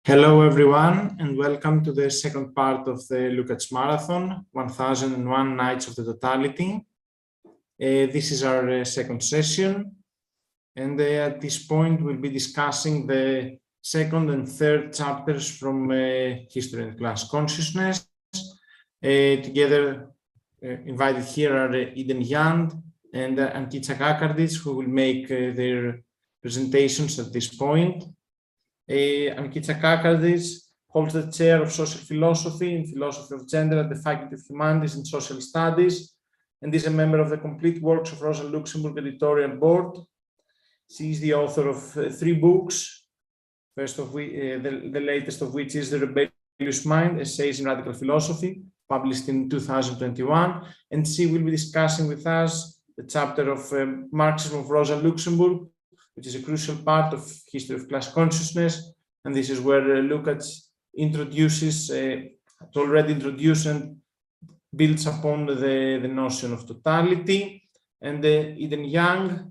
Hello, everyone, and welcome to the second part of the Lukács Marathon, 1001 Nights of the Totality. This is our second session, and at this point we'll be discussing the second and third chapters from History and Class Consciousness. Together invited here are Eden Yand and Ankica Čakardić, who will make their presentations at this point. Ankica Čakardić holds the chair of Social Philosophy and Philosophy of Gender at the Faculty of Humanities and Social Studies, and is a member of the Complete Works of Rosa Luxemburg editorial board. She is the author of 3 books, first of which, the latest of which is The Rebellious Mind, Essays in Radical Philosophy, published in 2021, and she will be discussing with us the chapter of Marxism of Rosa Luxemburg, which is a crucial part of History of Class Consciousness, and this is where Lukács introduces, it's already introduced and builds upon the notion of totality. And Eden Young,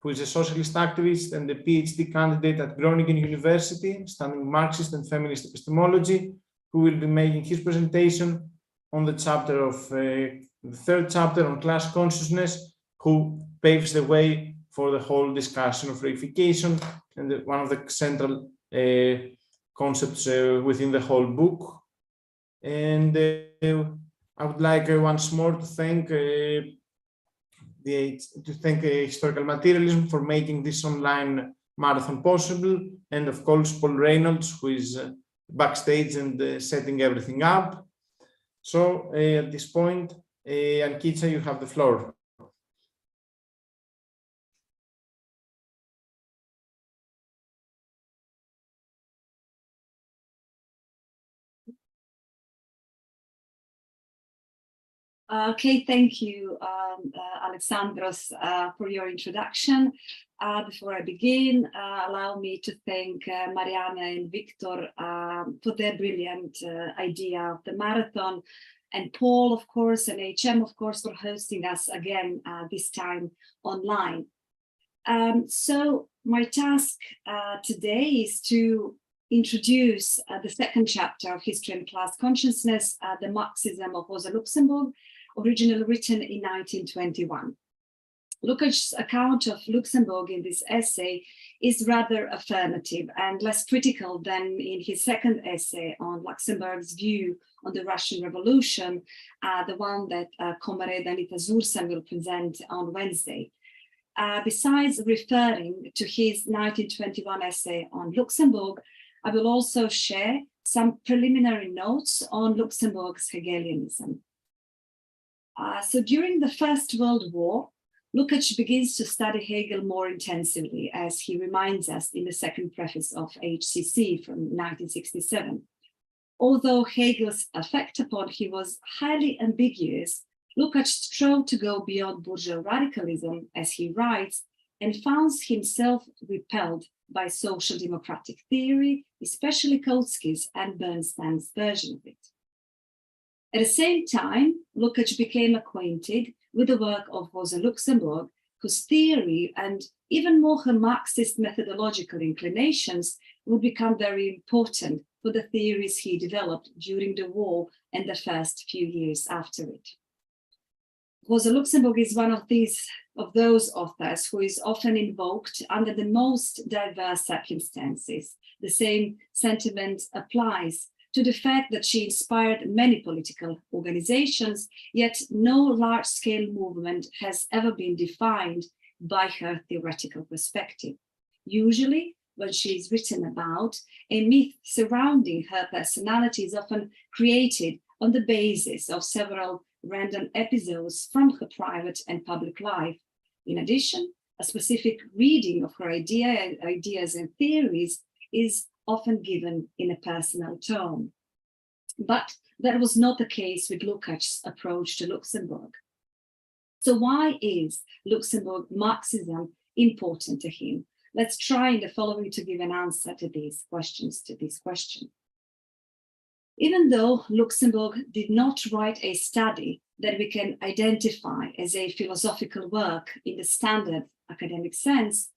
who is a socialist activist and a PhD candidate at Groningen University, studying Marxist and feminist epistemology, who will be making his presentation on the chapter of the third chapter on class consciousness, who paves the way for the whole discussion of reification and one of the central concepts within the whole book. And I would like once more to thank Historical Materialism for making this online marathon possible, and of course Paul Reynolds, who is backstage and setting everything up. So at this point, Ankica, you have the floor. Okay, thank you, Alexandros, for your introduction. Before I begin, allow me to thank Mariana and Victor for their brilliant idea of the marathon, and Paul, of course, and HM, of course, for hosting us again, this time online. So my task today is to introduce the second chapter of History and Class Consciousness, the Marxism of Rosa Luxemburg, originally written in 1921. Lukács' account of Luxemburg in this essay is rather affirmative and less critical than in his second essay on Luxemburg's view on the Russian Revolution, the one that Comrade Anita Zursan will present on Wednesday. Besides referring to his 1921 essay on Luxemburg, I will also share some preliminary notes on Luxemburg's Hegelianism. So during the First World War, Lukács begins to study Hegel more intensively, as he reminds us in the second preface of HCC from 1967. Although Hegel's effect upon him was highly ambiguous, Lukács strove to go beyond bourgeois radicalism, as he writes, and finds himself repelled by social democratic theory, especially Kautsky's and Bernstein's version of it. At the same time, Lukács became acquainted with the work of Rosa Luxemburg, whose theory and even more her Marxist methodological inclinations would become very important for the theories he developed during the war and the first few years after it. Rosa Luxemburg is one of those authors who is often invoked under the most diverse circumstances. The same sentiment applies to the fact that she inspired many political organizations, yet no large-scale movement has ever been defined by her theoretical perspective. Usually, when she is written about, a myth surrounding her personality is often created on the basis of several random episodes from her private and public life. In addition, a specific reading of her ideas and theories is often given in a personal tone. But that was not the case with Lukács' approach to Luxemburg. So why is Luxemburg Marxism important to him? Let's try in the following to give an answer to these questions, Even though Luxemburg did not write a study that we can identify as a philosophical work in the standard academic sense,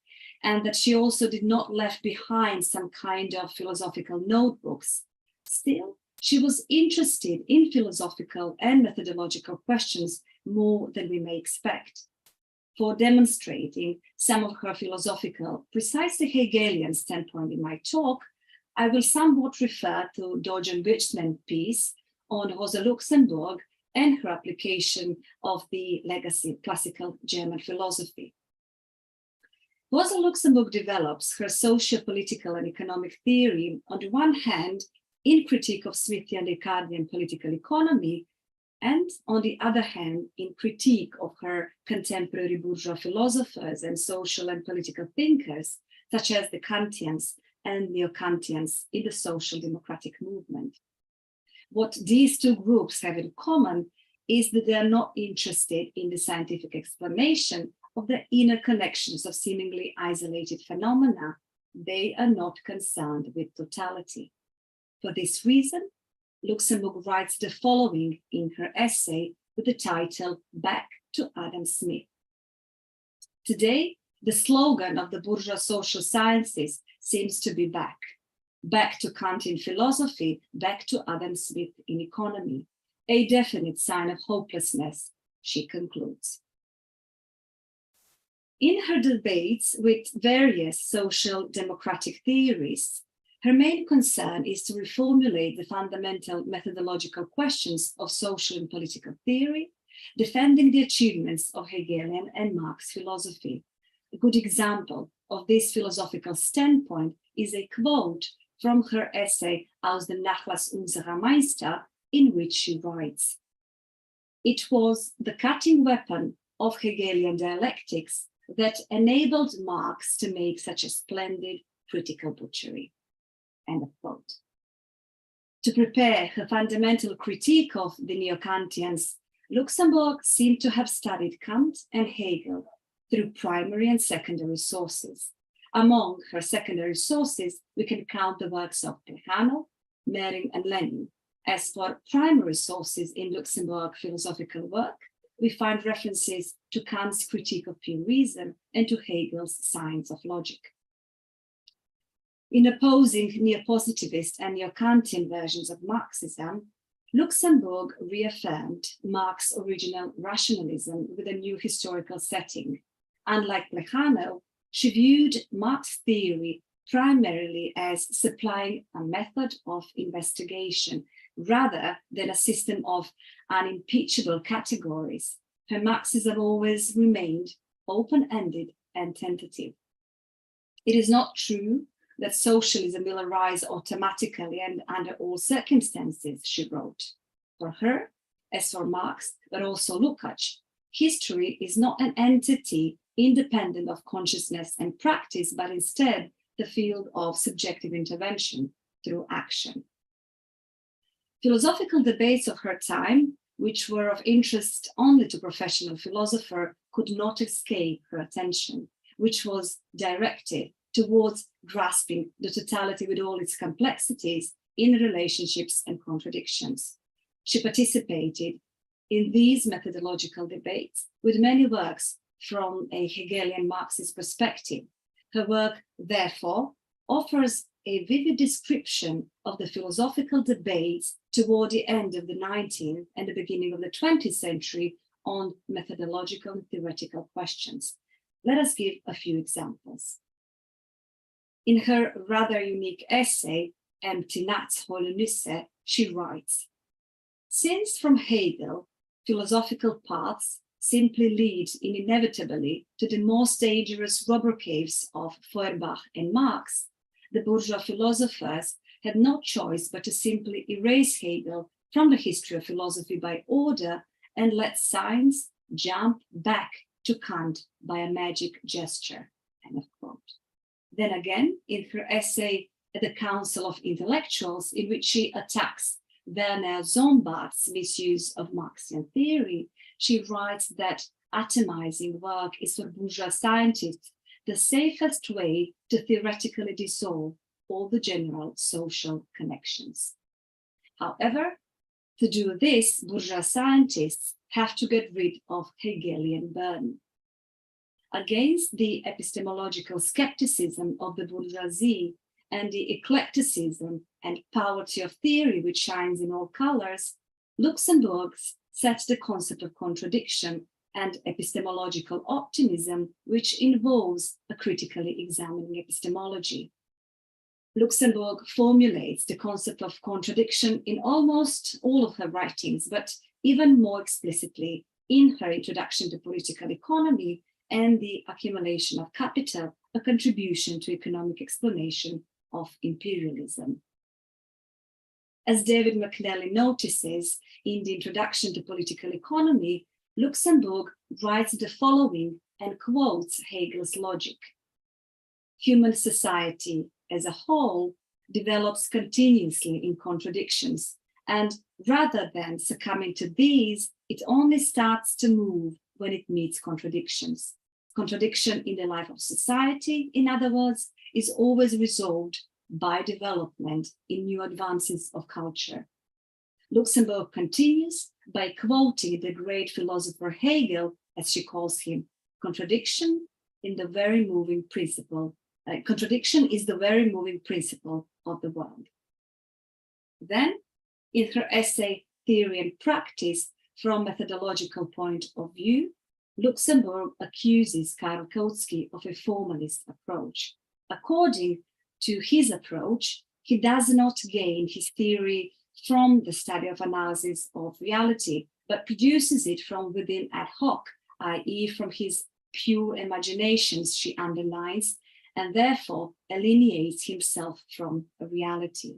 and that she also did not left behind some kind of philosophical notebooks. Still, she was interested in philosophical and methodological questions more than we may expect. For demonstrating some of her philosophical, precisely Hegelian standpoint in my talk, I will somewhat refer to Dogen Büchsman's piece on Rosa Luxemburg and her application of the legacy classical German philosophy. Rosa Luxemburg develops her socio-political and economic theory on the one hand in critique of Smithian Ricardian political economy, and on the other hand in critique of her contemporary bourgeois philosophers and social and political thinkers, such as the Kantians and neo-Kantians in the social democratic movement. What these two groups have in common is that they are not interested in the scientific explanation of the inner connections of seemingly isolated phenomena. They are not concerned with totality. For this reason, Luxemburg writes the following in her essay with the title Back to Adam Smith. Today, the slogan of the bourgeois social sciences seems to be back to Kantian philosophy, back to Adam Smith in economy, a definite sign of hopelessness, she concludes. In her debates with various social democratic theories, her main concern is to reformulate the fundamental methodological questions of social and political theory, defending the achievements of Hegelian and Marx philosophy. A good example of this philosophical standpoint is a quote from her essay Aus dem Nachlass unserer Meister, in which she writes, "It was the cutting weapon of Hegelian dialectics that enabled Marx to make such a splendid critical butchery." End of quote. To prepare her fundamental critique of the neo-Kantians, Luxemburg seemed to have studied Kant and Hegel through primary and secondary sources. Among her secondary sources, we can count the works of Plejano, Mehring, and Lenin. As for primary sources in Luxemburg philosophical work, we find references to Kant's critique of pure reason and to Hegel's science of logic. In opposing neo-positivist and neo-Kantian versions of Marxism, Luxemburg reaffirmed Marx's original rationalism with a new historical setting. Unlike Plejano, she viewed Marx's theory primarily as supplying a method of investigation rather than a system of unimpeachable categories. Her Marxism always remained open-ended and tentative. It is not true that socialism will arise automatically and under all circumstances, she wrote. For her, as for Marx, but also Lukács, history is not an entity independent of consciousness and practice, but instead the field of subjective intervention through action. Philosophical debates of her time, which were of interest only to professional philosophers, could not escape her attention, which was directed towards grasping the totality with all its complexities in relationships and contradictions. She participated in these methodological debates with many works from a Hegelian Marxist perspective. Her work, therefore, offers a vivid description of the philosophical debates toward the end of the 19th and the beginning of the 20th century on methodological and theoretical questions. Let us give a few examples. In her rather unique essay, Empty Nuts, Hohle Nüsse, she writes, "Since from Hegel, philosophical paths simply lead inevitably to the most dangerous robber caves of Feuerbach and Marx, the bourgeois philosophers had no choice but to simply erase Hegel from the history of philosophy by order and let science jump back to Kant by a magic gesture." End of quote. Then again, in her essay at the Council of Intellectuals, in which she attacks Werner Sombart's misuse of Marxian theory, she writes that atomizing work is for bourgeois scientists the safest way to theoretically dissolve all the general social connections. However, to do this, bourgeois scientists have to get rid of Hegelian burden. against the epistemological skepticism of the bourgeoisie and the eclecticism and poverty of theory which shines in all colors, Luxemburg sets the concept of contradiction and epistemological optimism, which involves a critically examining epistemology. Luxemburg formulates the concept of contradiction in almost all of her writings, but even more explicitly in her Introduction to Political Economy and the Accumulation of Capital, a contribution to economic explanation of imperialism. As David McNally notices in the Introduction to Political Economy, Luxemburg writes the following and quotes Hegel's logic. Human society as a whole develops continuously in contradictions, and rather than succumbing to these, it only starts to move when it meets contradictions. Contradiction in the life of society, in other words, is always resolved by development in new advances of culture. Luxemburg continues by quoting the great philosopher Hegel, as she calls him, contradiction is the very moving principle of the world. Then, in her essay Theory and Practice from methodological point of view, Luxemburg accuses Karl Kautsky of a formalist approach. According to his approach, he does not gain his theory from the study of analysis of reality, but produces it from within ad hoc, i.e. from his pure imaginations, she underlines, and therefore alienates himself from a reality.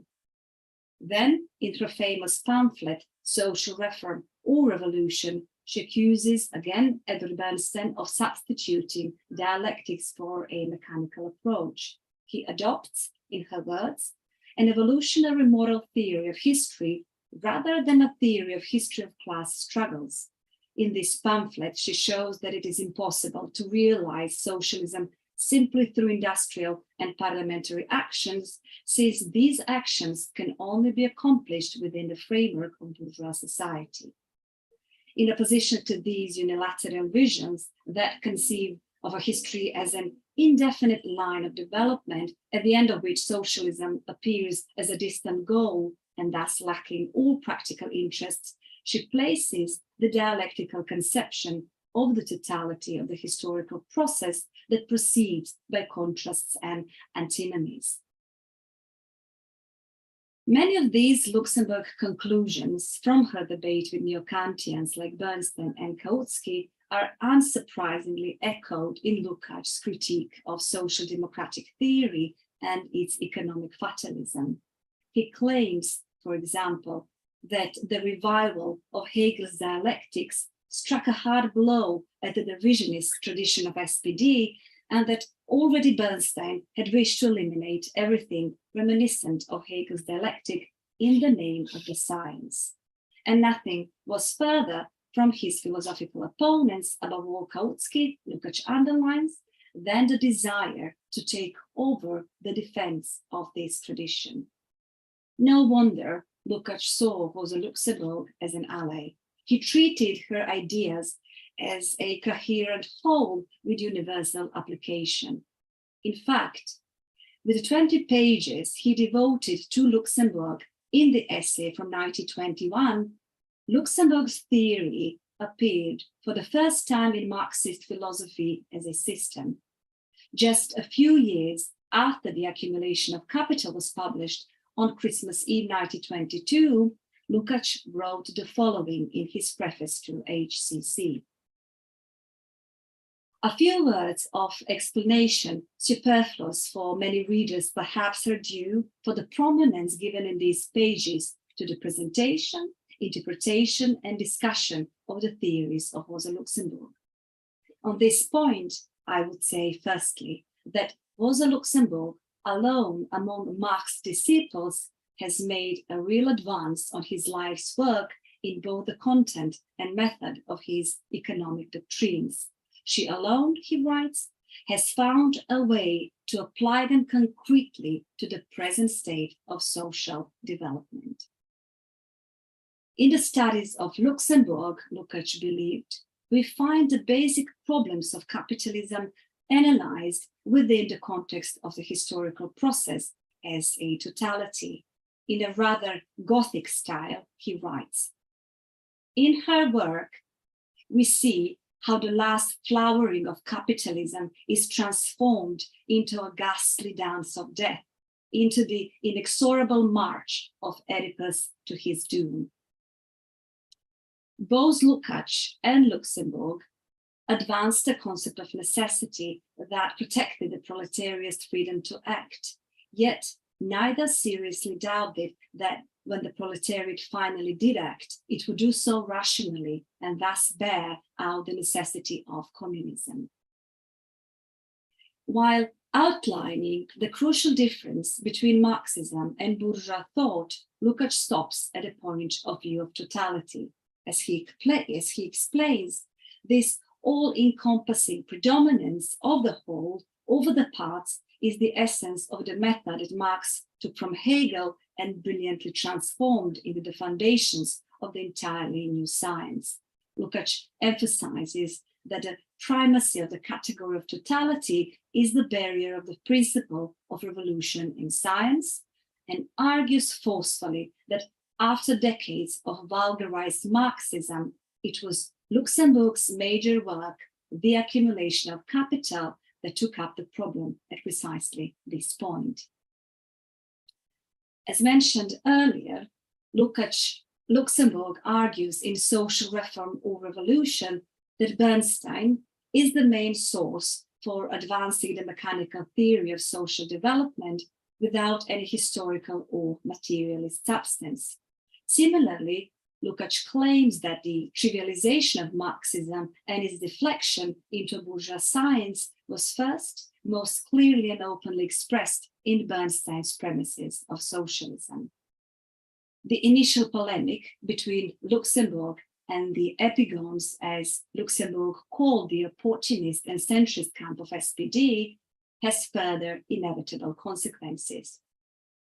Then, in her famous pamphlet, Social Reform or Revolution, she accuses, again, Edward Bernstein of substituting dialectics for a mechanical approach. He adopts, in her words, an evolutionary moral theory of history rather than a theory of history of class struggles. In this pamphlet, she shows that it is impossible to realize socialism simply through industrial and parliamentary actions, since these actions can only be accomplished within the framework of bourgeois society. In opposition to these unilateral visions that conceive of a history as an indefinite line of development, at the end of which socialism appears as a distant goal and thus lacking all practical interests, she places the dialectical conception of the totality of the historical process that proceeds by contrasts and antinomies. Many of these Luxemburg conclusions from her debate with neo-Kantians like Bernstein and Kautsky are unsurprisingly echoed in Lukács' critique of social democratic theory and its economic fatalism. He claims, for example, that the revival of Hegel's dialectics struck a hard blow at the revisionist tradition of SPD, and that already Bernstein had wished to eliminate everything reminiscent of Hegel's dialectic in the name of the science. And nothing was further from his philosophical opponents, above all Kautsky, Lukács underlines, than the desire to take over the defense of this tradition. No wonder Lukács saw Rosa Luxemburg as an ally. He treated her ideas as a coherent whole with universal application. In fact, with 20 pages he devoted to Luxemburg in the essay from 1921, Luxemburg's theory appeared for the first time in Marxist philosophy as a system. Just a few years after the Accumulation of Capital was published on Christmas Eve 1922, Lukács wrote the following in his preface to HCC. A few words of explanation, superfluous for many readers, perhaps are due for the prominence given in these pages to the presentation, interpretation, and discussion of the theories of Rosa Luxemburg. On this point, I would say, firstly, that Rosa Luxemburg, alone among Marx's disciples, has made a real advance on his life's work in both the content and method of his economic doctrines. She alone, he writes, has found a way to apply them concretely to the present state of social development. In the studies of Luxemburg, Lukács believed, we find the basic problems of capitalism analyzed within the context of the historical process as a totality. In a rather Gothic style, he writes, in her work, we see how the last flowering of capitalism is transformed into a ghastly dance of death, into the inexorable march of Oedipus to his doom. Both Lukács and Luxemburg advanced the concept of necessity that protected the proletariat's freedom to act, yet neither seriously doubted that when the proletariat finally did act, it would do so rationally and thus bear out the necessity of communism. While outlining the crucial difference between Marxism and bourgeois thought, Lukács stops at a point of view of totality. As he explains, this all-encompassing predominance of the whole over the parts is the essence of the method that Marx took from Hegel and brilliantly transformed into the foundations of the entirely new science. Lukács emphasizes that the primacy of the category of totality is the barrier of the principle of revolution in science, and argues forcefully that after decades of vulgarized Marxism, it was Luxemburg's major work, The Accumulation of Capital, that took up the problem at precisely this point. As mentioned earlier, Luxemburg argues in Social Reform or Revolution that Bernstein is the main source for advancing the mechanical theory of social development without any historical or materialist substance. Similarly, Lukács claims that the trivialization of Marxism and its deflection into bourgeois science was first, most clearly and openly expressed in Bernstein's premises of socialism. The initial polemic between Luxemburg and the epigones, as Luxemburg called the opportunist and centrist camp of SPD, has further inevitable consequences.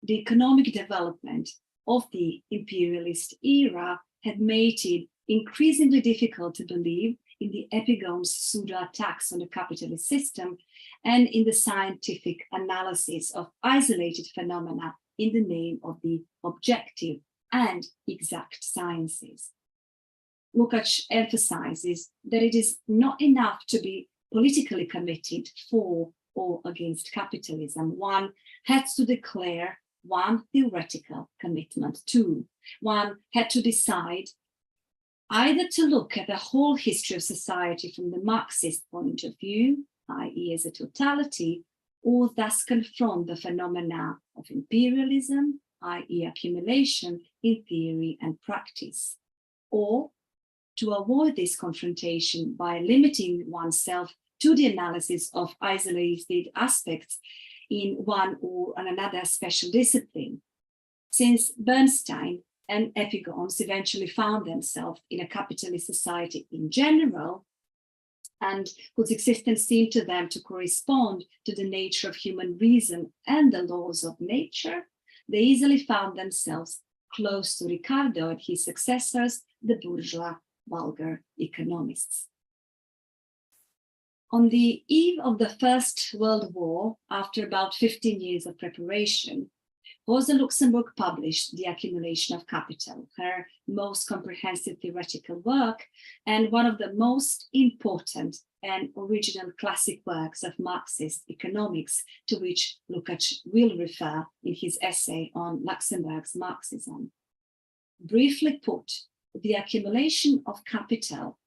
The economic development of the imperialist era had made it increasingly difficult to believe in the epigone's pseudo-attacks on the capitalist system and in the scientific analysis of isolated phenomena in the name of the objective and exact sciences. Lukács emphasizes that it is not enough to be politically committed for or against capitalism. One has to declare one theoretical commitment too. One had to decide either to look at the whole history of society from the Marxist point of view, i.e. as a totality, or thus confront the phenomena of imperialism, i.e. accumulation, in theory and practice, or to avoid this confrontation by limiting oneself to the analysis of isolated aspects in one or another special discipline. Since Bernstein and epigones eventually found themselves in a capitalist society in general, and whose existence seemed to them to correspond to the nature of human reason and the laws of nature, they easily found themselves close to Ricardo and his successors, the bourgeois vulgar economists. On the eve of the First World War, after about 15 years of preparation, Rosa Luxemburg published The Accumulation of Capital, her most comprehensive theoretical work and one of the most important and original classic works of Marxist economics, to which Lukács will refer in his essay on Luxemburg's Marxism. Briefly put, The Accumulation of Capital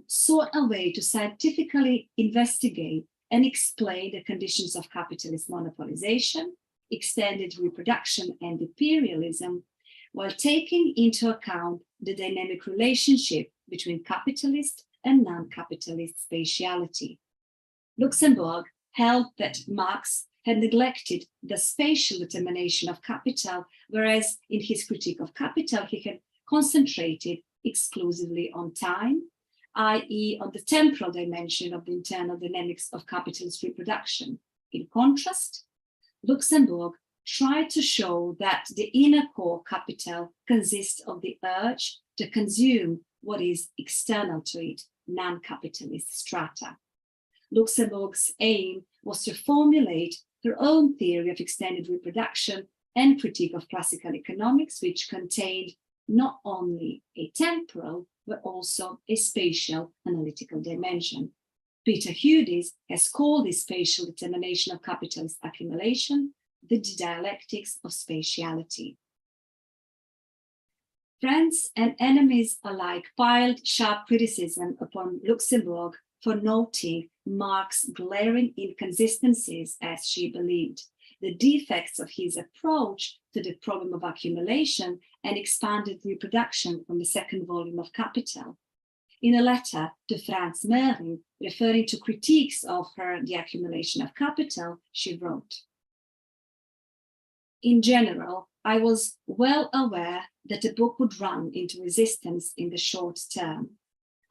sought a way to scientifically investigate and explain the conditions of capitalist monopolization, extended reproduction, and imperialism, while taking into account the dynamic relationship between capitalist and non-capitalist spatiality. Luxemburg held that Marx had neglected the spatial determination of capital, whereas in his critique of capital, he had concentrated exclusively on time, i.e. on the temporal dimension of the internal dynamics of capitalist reproduction. In contrast, Luxemburg tried to show that the inner core capital consists of the urge to consume what is external to it, non-capitalist strata. Luxemburg's aim was to formulate her own theory of extended reproduction and critique of classical economics, which contained not only a temporal, but also a spatial analytical dimension. Peter Hudis has called this spatial determination of capitalist accumulation the dialectics of spatiality. Friends and enemies alike piled sharp criticism upon Luxemburg for noting Marx's glaring inconsistencies, as she believed, the defects of his approach to the problem of accumulation and expanded reproduction from the second volume of Capital. In a letter to Franz Mehring, referring to critiques of her The Accumulation of Capital, she wrote, "In general, I was well aware that the book would run into resistance in the short term.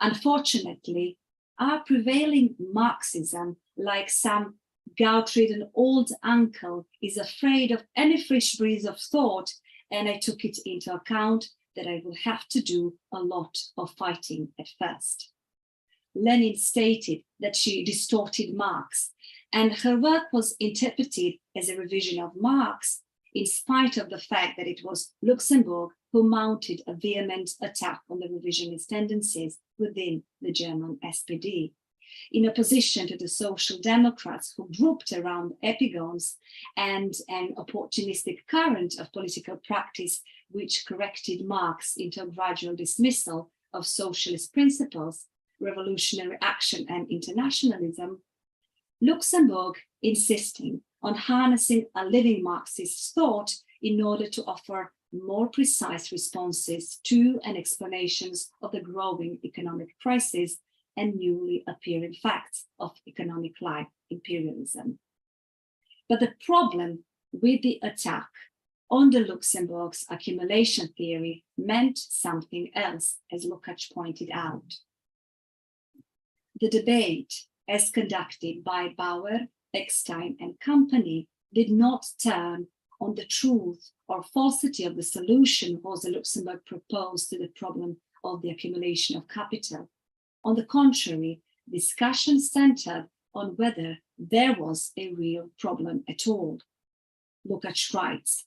Unfortunately, our prevailing Marxism, like some gout-ridden old uncle, is afraid of any fresh breeze of thought, and I took it into account that I would have to do a lot of fighting at first." Lenin stated that she distorted Marx, and her work was interpreted as a revision of Marx, in spite of the fact that it was Luxemburg who mounted a vehement attack on the revisionist tendencies within the German SPD. In opposition to the Social Democrats who grouped around epigones and an opportunistic current of political practice which corrected Marx into a gradual dismissal of socialist principles, revolutionary action and internationalism, Luxemburg insisting on harnessing a living Marxist thought in order to offer more precise responses to and explanations of the growing economic crisis and newly appearing facts of economic life imperialism. But the problem with the attack on the Luxemburg's accumulation theory meant something else, as Lukács pointed out. The debate, as conducted by Bauer, Eckstein and company, did not turn on the truth or falsity of the solution Rosa Luxemburg proposed to the problem of the accumulation of capital. On the contrary, discussion centered on whether there was a real problem at all. Lukács writes,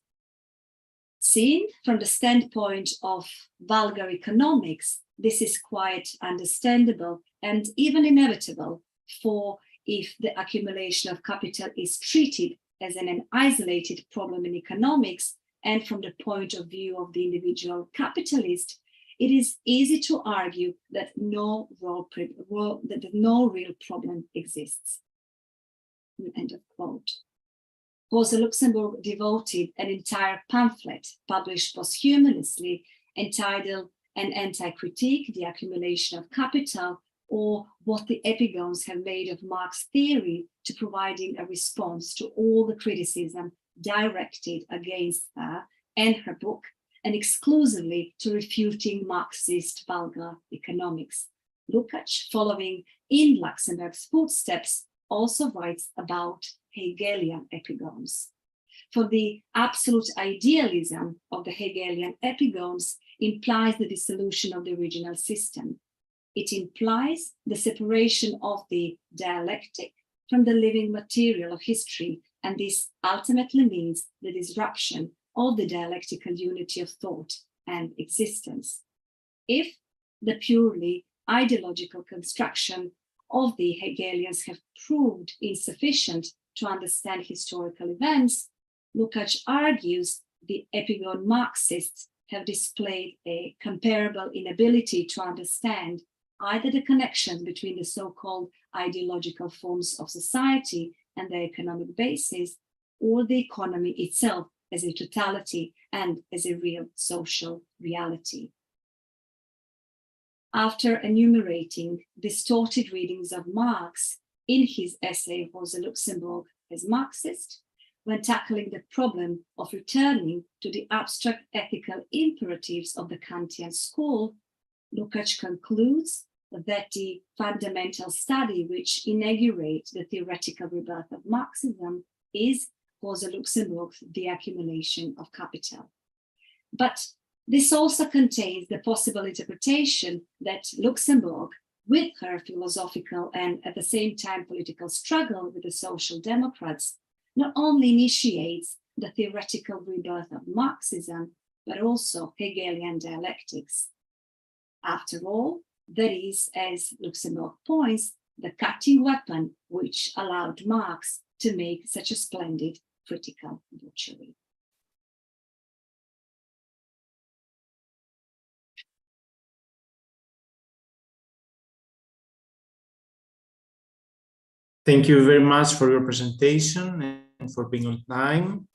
"Seen from the standpoint of vulgar economics, this is quite understandable and even inevitable, for if the accumulation of capital is treated as an isolated problem in economics and from the point of view of the individual capitalist, it is easy to argue that no real problem exists." End of quote. Rosa Luxemburg devoted an entire pamphlet published posthumously entitled An Anti-Critique, The Accumulation of Capital, or What the Epigones Have Made of Marx's Theory, to providing a response to all the criticism directed against her and her book, and exclusively to refuting Marxist vulgar economics. Lukács, following in Luxemburg's footsteps, also writes about Hegelian epigones. For the absolute idealism of the Hegelian epigones implies the dissolution of the original system. It implies the separation of the dialectic from the living material of history, and this ultimately means the disruption of the dialectical unity of thought and existence. If the purely ideological construction of the Hegelians have proved insufficient to understand historical events, Lukács argues the epigone Marxists have displayed a comparable inability to understand either the connection between the so-called ideological forms of society and their economic basis, or the economy itself as a totality and as a real social reality. After enumerating distorted readings of Marx in his essay Rosa Luxemburg as Marxist, when tackling the problem of returning to the abstract ethical imperatives of the Kantian school, Lukács concludes that the fundamental study which inaugurates the theoretical rebirth of Marxism is Rosa Luxemburg's The Accumulation of Capital. But This also contains the possible interpretation that Luxemburg, with her philosophical and at the same time political struggle with the Social Democrats, not only initiates the theoretical rebirth of Marxism, but also Hegelian dialectics. After all, that is, as Luxemburg points, the cutting weapon which allowed Marx to make such a splendid critical butchery. Thank you very much for your presentation and for being on time.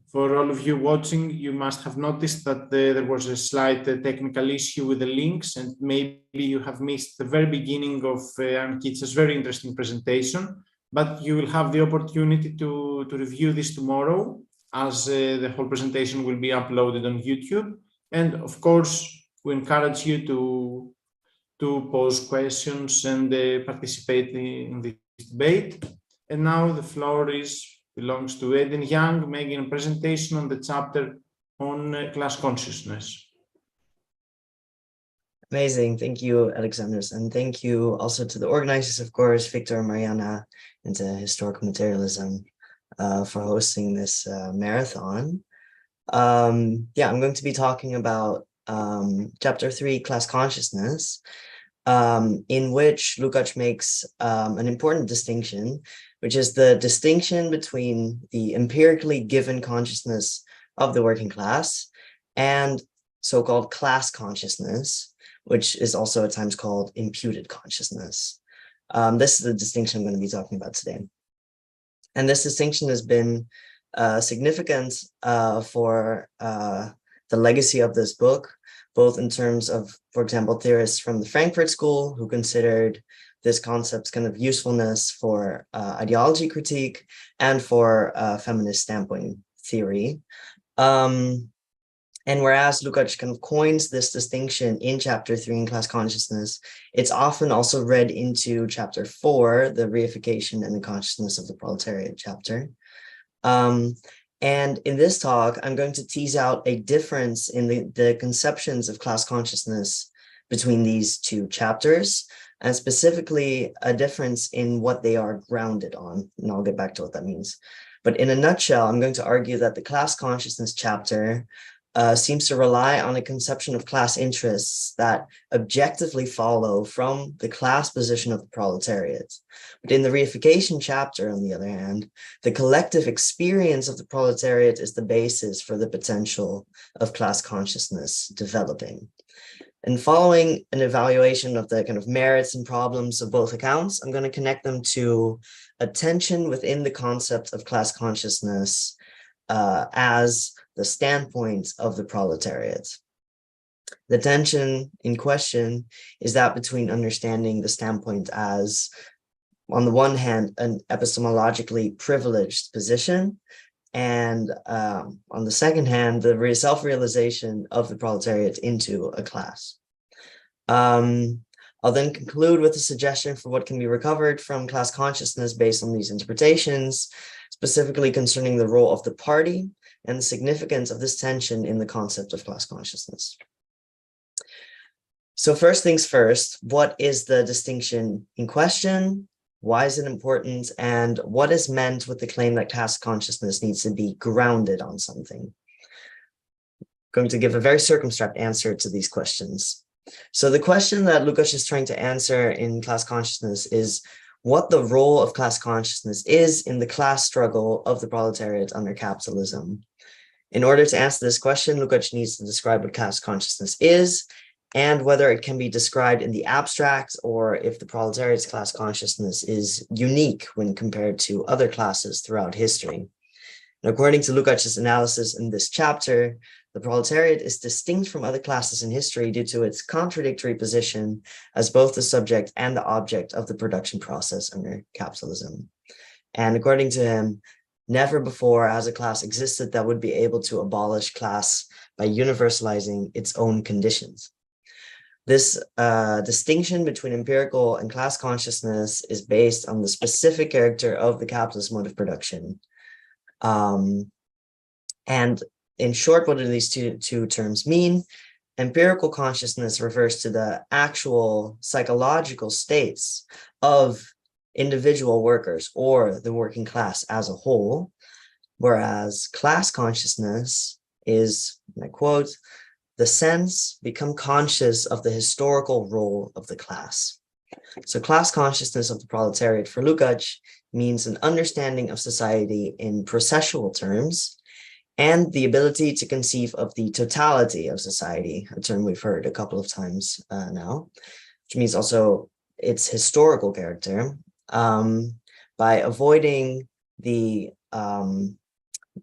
For all of you watching, you must have noticed that there was a slight technical issue with the links, and maybe you have missed the very beginning of Ankica's very interesting presentation, but you will have the opportunity to review this tomorrow, as the whole presentation will be uploaded on YouTube. And of course, we encourage you to pose questions and participate in this debate. And now the floor belongs to Eden Young, making a presentation on the chapter on class consciousness. Amazing. Thank you, Alexandros. And thank you also to the organizers, of course, Victor and Mariana, and to Historical Materialism for hosting this marathon. I'm going to be talking about chapter 3, class consciousness, in which Lukács makes an important distinction, which is the distinction between the empirically given consciousness of the working class and so-called class consciousness, which is also at times called imputed consciousness. This is the distinction I'm going to be talking about today. And this distinction has been significant for the legacy of this book, both in terms of, for example, theorists from the Frankfurt School who considered this concept's kind of usefulness for ideology critique and for feminist standpoint theory. And whereas Lukács kind of coins this distinction in chapter 3 in class consciousness, it's often also read into chapter 4, the reification and the consciousness of the proletariat chapter. And in this talk, I'm going to tease out a difference in the conceptions of class consciousness between these two chapters, and specifically a difference in what they are grounded on. And I'll get back to what that means. But in a nutshell, I'm going to argue that the class consciousness chapter seems to rely on a conception of class interests that objectively follow from the class position of the proletariat. But in the reification chapter, on the other hand, the collective experience of the proletariat is the basis for the potential of class consciousness developing. And following an evaluation of the kind of merits and problems of both accounts, I'm going to connect them to a tension within the concept of class consciousness as the standpoint of the proletariat. The tension in question is that between understanding the standpoint as, on the one hand, an epistemologically privileged position, and on the second hand, the self-realization of the proletariat into a class. I'll then conclude with a suggestion for what can be recovered from class consciousness based on these interpretations, specifically concerning the role of the party and the significance of this tension in the concept of class consciousness. So first things first, what is the distinction in question? Why is it important? And what is meant with the claim that class consciousness needs to be grounded on something? I'm going to give a very circumscribed answer to these questions. So the question that Lukács is trying to answer in class consciousness is what the role of class consciousness is in the class struggle of the proletariat under capitalism. In order to answer this question, Lukács needs to describe what class consciousness is and whether it can be described in the abstract or if the proletariat's class consciousness is unique when compared to other classes throughout history. And according to Lukács' analysis in this chapter, the proletariat is distinct from other classes in history due to its contradictory position as both the subject and the object of the production process under capitalism. And according to him, never before has a class existed that would be able to abolish class by universalizing its own conditions. This distinction between empirical and class consciousness is based on the specific character of the capitalist mode of production. And in short, what do these two terms mean? Empirical consciousness refers to the actual psychological states of individual workers or the working class as a whole, whereas class consciousness is, and I quote, the sense become conscious of the historical role of the class. So class consciousness of the proletariat for Lukács means an understanding of society in processual terms and the ability to conceive of the totality of society, a term we've heard a couple of times now, which means also its historical character, by avoiding the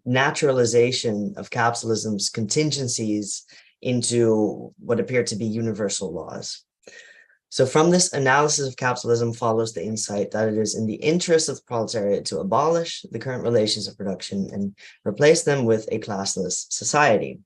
naturalization of capitalism's contingencies into what appear to be universal laws. So from this analysis of capitalism follows the insight that it is in the interest of the proletariat to abolish the current relations of production and replace them with a classless society.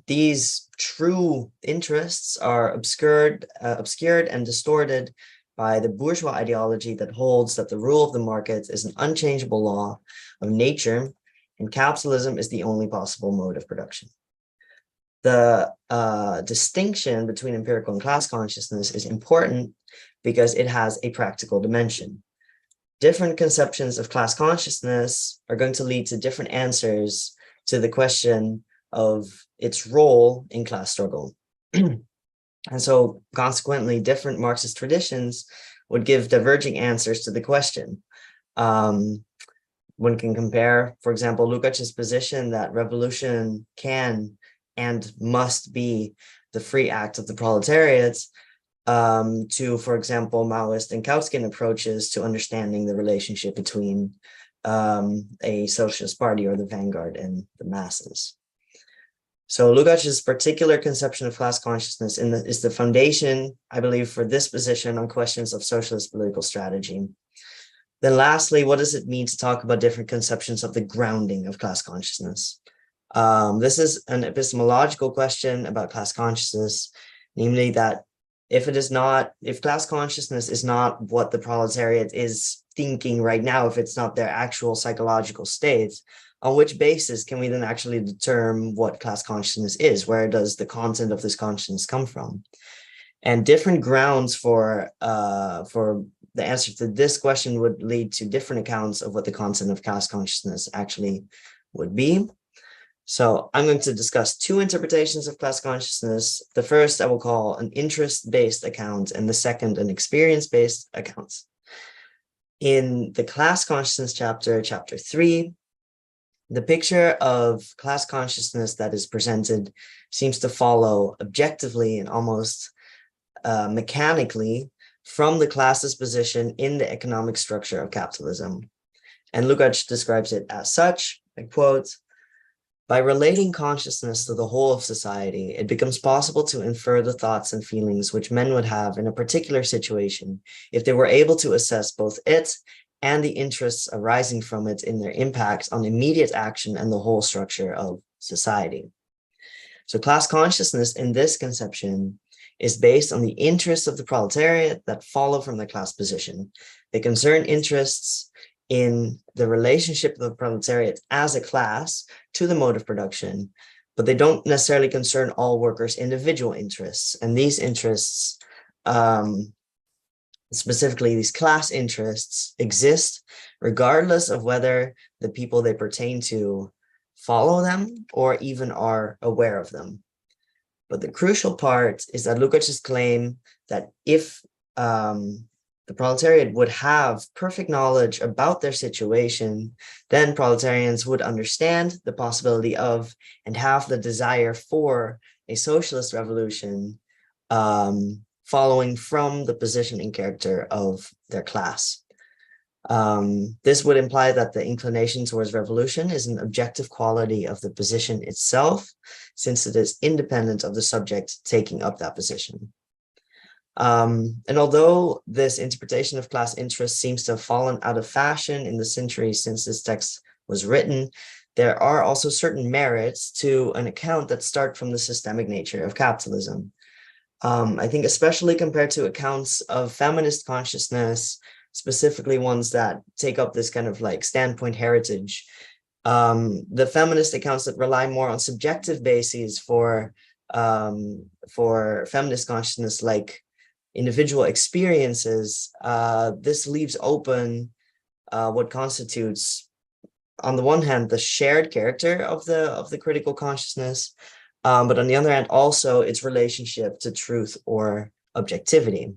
These true interests are obscured and distorted by the bourgeois ideology that holds that the rule of the market is an unchangeable law of nature and capitalism is the only possible mode of production. The distinction between empirical and class consciousness is important because it has a practical dimension. Different conceptions of class consciousness are going to lead to different answers to the question of its role in class struggle. And so consequently, different Marxist traditions would give diverging answers to the question. One can compare, for example, Lukács's position that revolution can and must be the free act of the proletariat to, for example, Maoist and Kautsky approaches to understanding the relationship between a socialist party or the vanguard and the masses. So Lukács's particular conception of class consciousness is the foundation, I believe, for this position on questions of socialist political strategy. Then lastly, what does it mean to talk about different conceptions of the grounding of class consciousness? This is an epistemological question about class consciousness, namely that if class consciousness is not what the proletariat is thinking right now, if it's not their actual psychological state, on which basis can we then actually determine what class consciousness is? Where does the content of this consciousness come from? And different grounds for the answer to this question would lead to different accounts of what the content of class consciousness actually would be. So I'm going to discuss two interpretations of class consciousness. The first I will call an interest-based account, and the second an experience-based account. In the class consciousness chapter 3, the picture of class consciousness that is presented seems to follow objectively and almost mechanically from the class's position in the economic structure of capitalism. And Lukács describes it as such, I quote, "By relating consciousness to the whole of society, it becomes possible to infer the thoughts and feelings which men would have in a particular situation if they were able to assess both it and the interests arising from it in their impact on immediate action and the whole structure of society." So class consciousness in this conception is based on the interests of the proletariat that follow from the class position. They concern interests in the relationship of the proletariat as a class to the mode of production, but they don't necessarily concern all workers' individual interests. And these interests, specifically these class interests, exist regardless of whether the people they pertain to follow them or even are aware of them. But the crucial part is that Lukács's claim that if the proletariat would have perfect knowledge about their situation, then proletarians would understand the possibility of and have the desire for a socialist revolution following from the position and character of their class. This would imply that the inclination towards revolution is an objective quality of the position itself, since it is independent of the subject taking up that position. And although this interpretation of class interest seems to have fallen out of fashion in the centuries since this text was written, there are also certain merits to an account that start from the systemic nature of capitalism. I think especially compared to accounts of feminist consciousness, specifically ones that take up this kind of like standpoint heritage, The feminist accounts that rely more on subjective bases for feminist consciousness, like individual experiences, this leaves open what constitutes, on the one hand, the shared character of the critical consciousness, but on the other hand, also its relationship to truth or objectivity.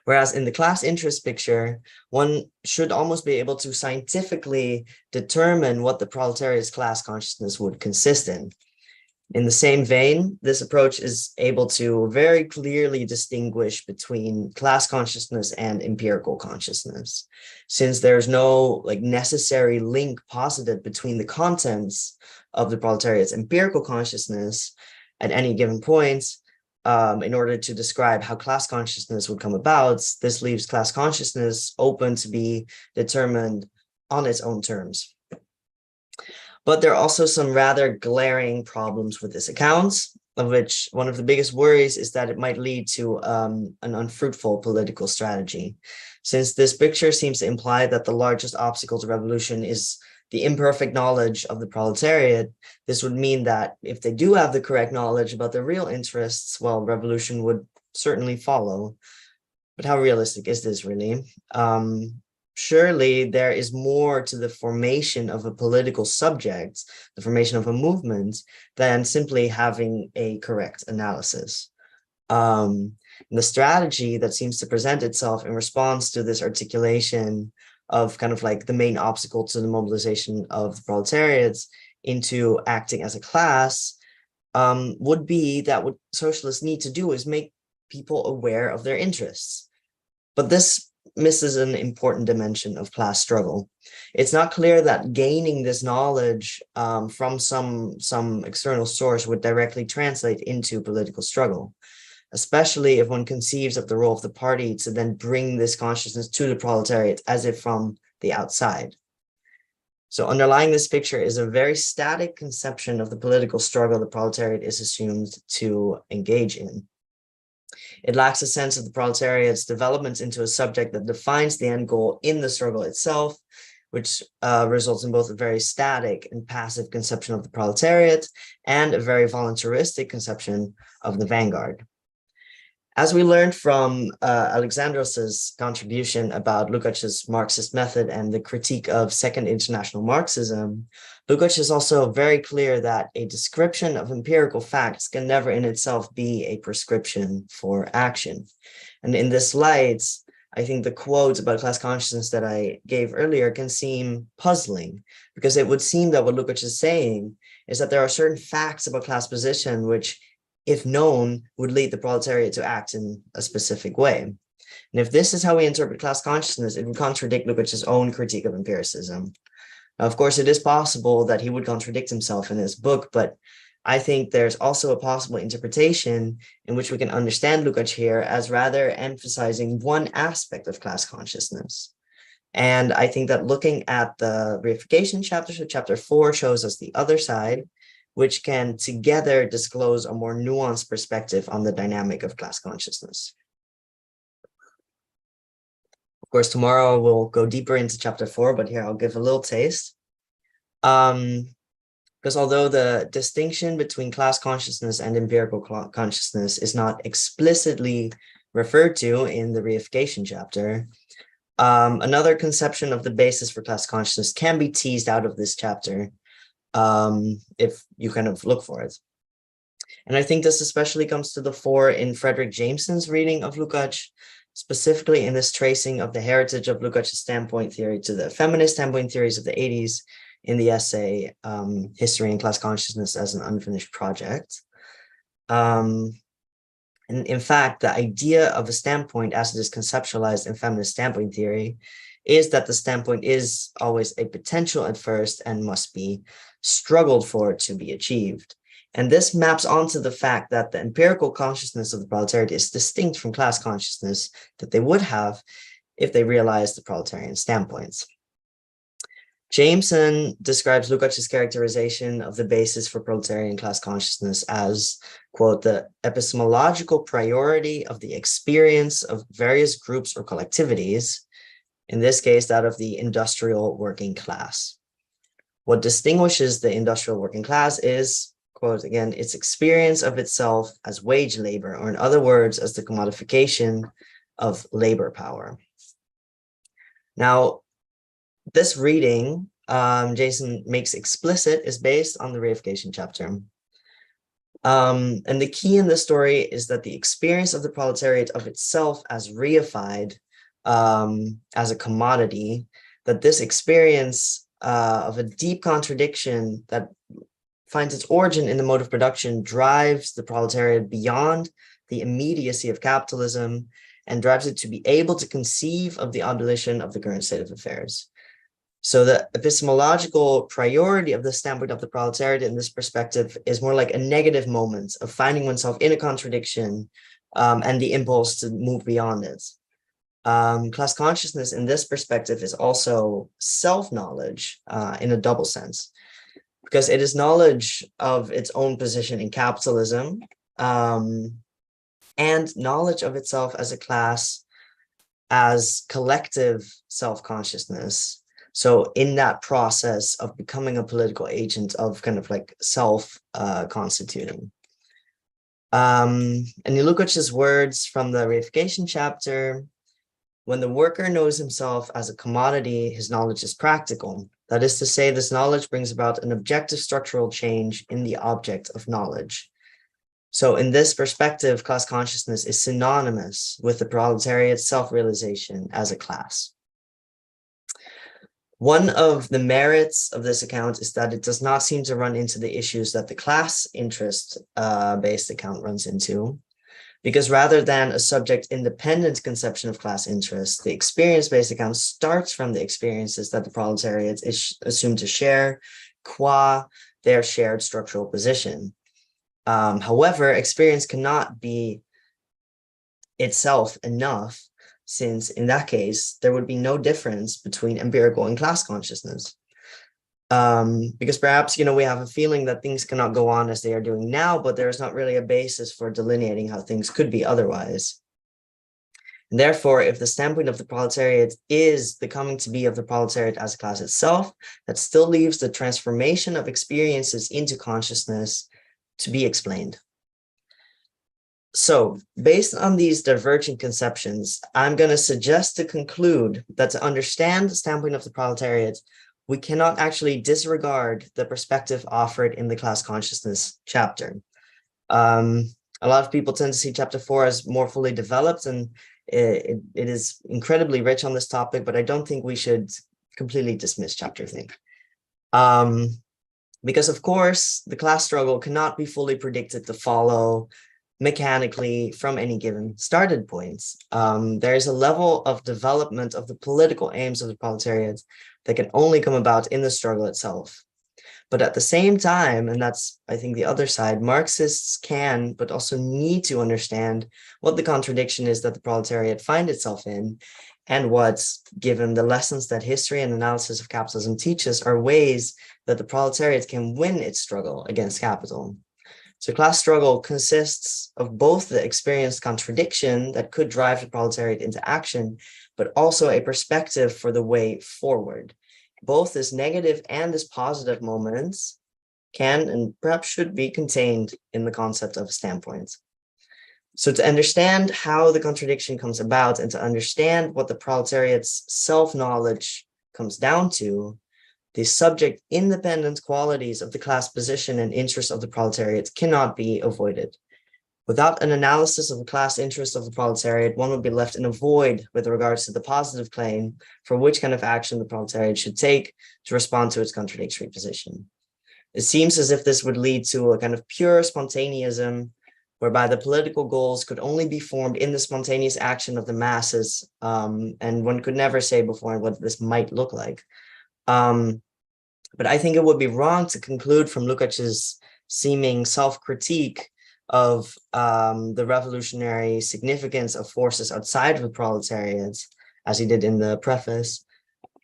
Whereas in the class interest picture, one should almost be able to scientifically determine what the proletariat's class consciousness would consist in. In the same vein, this approach is able to very clearly distinguish between class consciousness and empirical consciousness, since there's no necessary link posited between the contents of the proletariat's empirical consciousness at any given point. In order to describe how class consciousness would come about, this leaves class consciousness open to be determined on its own terms. But there are also some rather glaring problems with this account, of which one of the biggest worries is that it might lead to an unfruitful political strategy. Since this picture seems to imply that the largest obstacle to revolution is the imperfect knowledge of the proletariat, this would mean that if they do have the correct knowledge about their real interests, well, revolution would certainly follow. But how realistic is this really? Surely there is more to the formation of a political subject, the formation of a movement, than simply having a correct analysis. The strategy that seems to present itself in response to this articulation of the main obstacle to the mobilization of the proletariats into acting as a class would be that what socialists need to do is make people aware of their interests. But this misses an important dimension of class struggle. It's not clear that gaining this knowledge from some external source would directly translate into political struggle, especially if one conceives of the role of the party to then bring this consciousness to the proletariat as if from the outside. So underlying this picture is a very static conception of the political struggle the proletariat is assumed to engage in. It lacks a sense of the proletariat's development into a subject that defines the end goal in the struggle itself, which results in both a very static and passive conception of the proletariat and a very voluntaristic conception of the vanguard. As we learned from Alexandros's contribution about Lukács's Marxist method and the critique of Second International Marxism, Lukács is also very clear that a description of empirical facts can never in itself be a prescription for action. And in this light, I think the quote about class consciousness that I gave earlier can seem puzzling, because it would seem that what Lukács is saying is that there are certain facts about class position which, if known, would lead the proletariat to act in a specific way. And if this is how we interpret class consciousness, it would contradict Lukács's own critique of empiricism. Now, of course, it is possible that he would contradict himself in his book, but I think there's also a possible interpretation in which we can understand Lukács here as rather emphasizing one aspect of class consciousness. And I think that looking at the reification chapter, so chapter 4 shows us the other side, which can together disclose a more nuanced perspective on the dynamic of class consciousness. Of course, tomorrow we'll go deeper into chapter 4, but here I'll give a little taste. Because although the distinction between class consciousness and empirical consciousness is not explicitly referred to in the reification chapter, another conception of the basis for class consciousness can be teased out of this chapter, if you look for it. And I think this especially comes to the fore in Frederick Jameson's reading of Lukács, specifically in this tracing of the heritage of Lukács's standpoint theory to the feminist standpoint theories of the 80s in the essay History and Class Consciousness as an Unfinished Project. And in fact, the idea of a standpoint as it is conceptualized in feminist standpoint theory is that the standpoint is always a potential at first and must be struggled for to be achieved. And this maps onto the fact that the empirical consciousness of the proletariat is distinct from class consciousness that they would have if they realized the proletarian standpoints. Jameson describes Lukács's characterization of the basis for proletarian class consciousness as, quote, the epistemological priority of the experience of various groups or collectivities, in this case, that of the industrial working class. What distinguishes the industrial working class is, quote again, its experience of itself as wage labor, or in other words, as the commodification of labor power. Now, this reading, Jason makes explicit, is based on the reification chapter. And the key in this story is that the experience of the proletariat of itself as reified, as a commodity, that this experience of a deep contradiction that finds its origin in the mode of production drives the proletariat beyond the immediacy of capitalism and drives it to be able to conceive of the abolition of the current state of affairs. So the epistemological priority of the standpoint of the proletariat in this perspective is more like a negative moment of finding oneself in a contradiction, and the impulse to move beyond it. Class consciousness in this perspective is also self-knowledge in a double sense, because it is knowledge of its own position in capitalism, and knowledge of itself as a class, as collective self-consciousness. So in that process of becoming a political agent, of kind of like self-constituting. And you look at his words from the reification chapter: when the worker knows himself as a commodity, his knowledge is practical. That is to say, this knowledge brings about an objective structural change in the object of knowledge. So in this perspective, class consciousness is synonymous with the proletariat's self-realization as a class. One of the merits of this account is that it does not seem to run into the issues that the class interest-based account runs into, because rather than a subject-independent conception of class interest, the experience-based account starts from the experiences that the proletariat is assumed to share, qua their shared structural position. However, experience cannot be itself enough, since in that case, there would be no difference between empirical and class consciousness. Because perhaps, we have a feeling that things cannot go on as they are doing now, but there is not really a basis for delineating how things could be otherwise. And therefore, if the standpoint of the proletariat is the coming to be of the proletariat as a class itself, that still leaves the transformation of experiences into consciousness to be explained. So, based on these divergent conceptions, I'm going to suggest to conclude that to understand the standpoint of the proletariat, we cannot actually disregard the perspective offered in the class consciousness chapter. A lot of people tend to see chapter 4 as more fully developed, and it is incredibly rich on this topic, but I don't think we should completely dismiss chapter 3. Because, of course, the class struggle cannot be fully predicted to follow mechanically from any given started points. There is a level of development of the political aims of the proletariat that can only come about in the struggle itself. But at the same time, and that's, I think, the other side, Marxists can, but also need to understand what the contradiction is that the proletariat find itself in, and what, given the lessons that history and analysis of capitalism teaches, are ways that the proletariat can win its struggle against capital. So class struggle consists of both the experienced contradiction that could drive the proletariat into action, but also a perspective for the way forward. Both this negative and this positive moments can and perhaps should be contained in the concept of a standpoint. So to understand how the contradiction comes about and to understand what the proletariat's self-knowledge comes down to, the subject-independent qualities of the class position and interests of the proletariat cannot be avoided. Without an analysis of the class interests of the proletariat, one would be left in a void with regards to the positive claim for which kind of action the proletariat should take to respond to its contradictory position. It seems as if this would lead to a kind of pure spontaneism, whereby the political goals could only be formed in the spontaneous action of the masses, and one could never say beforehand what this might look like. But I think it would be wrong to conclude from Lukács's seeming self-critique of the revolutionary significance of forces outside of the proletariat, as he did in the preface,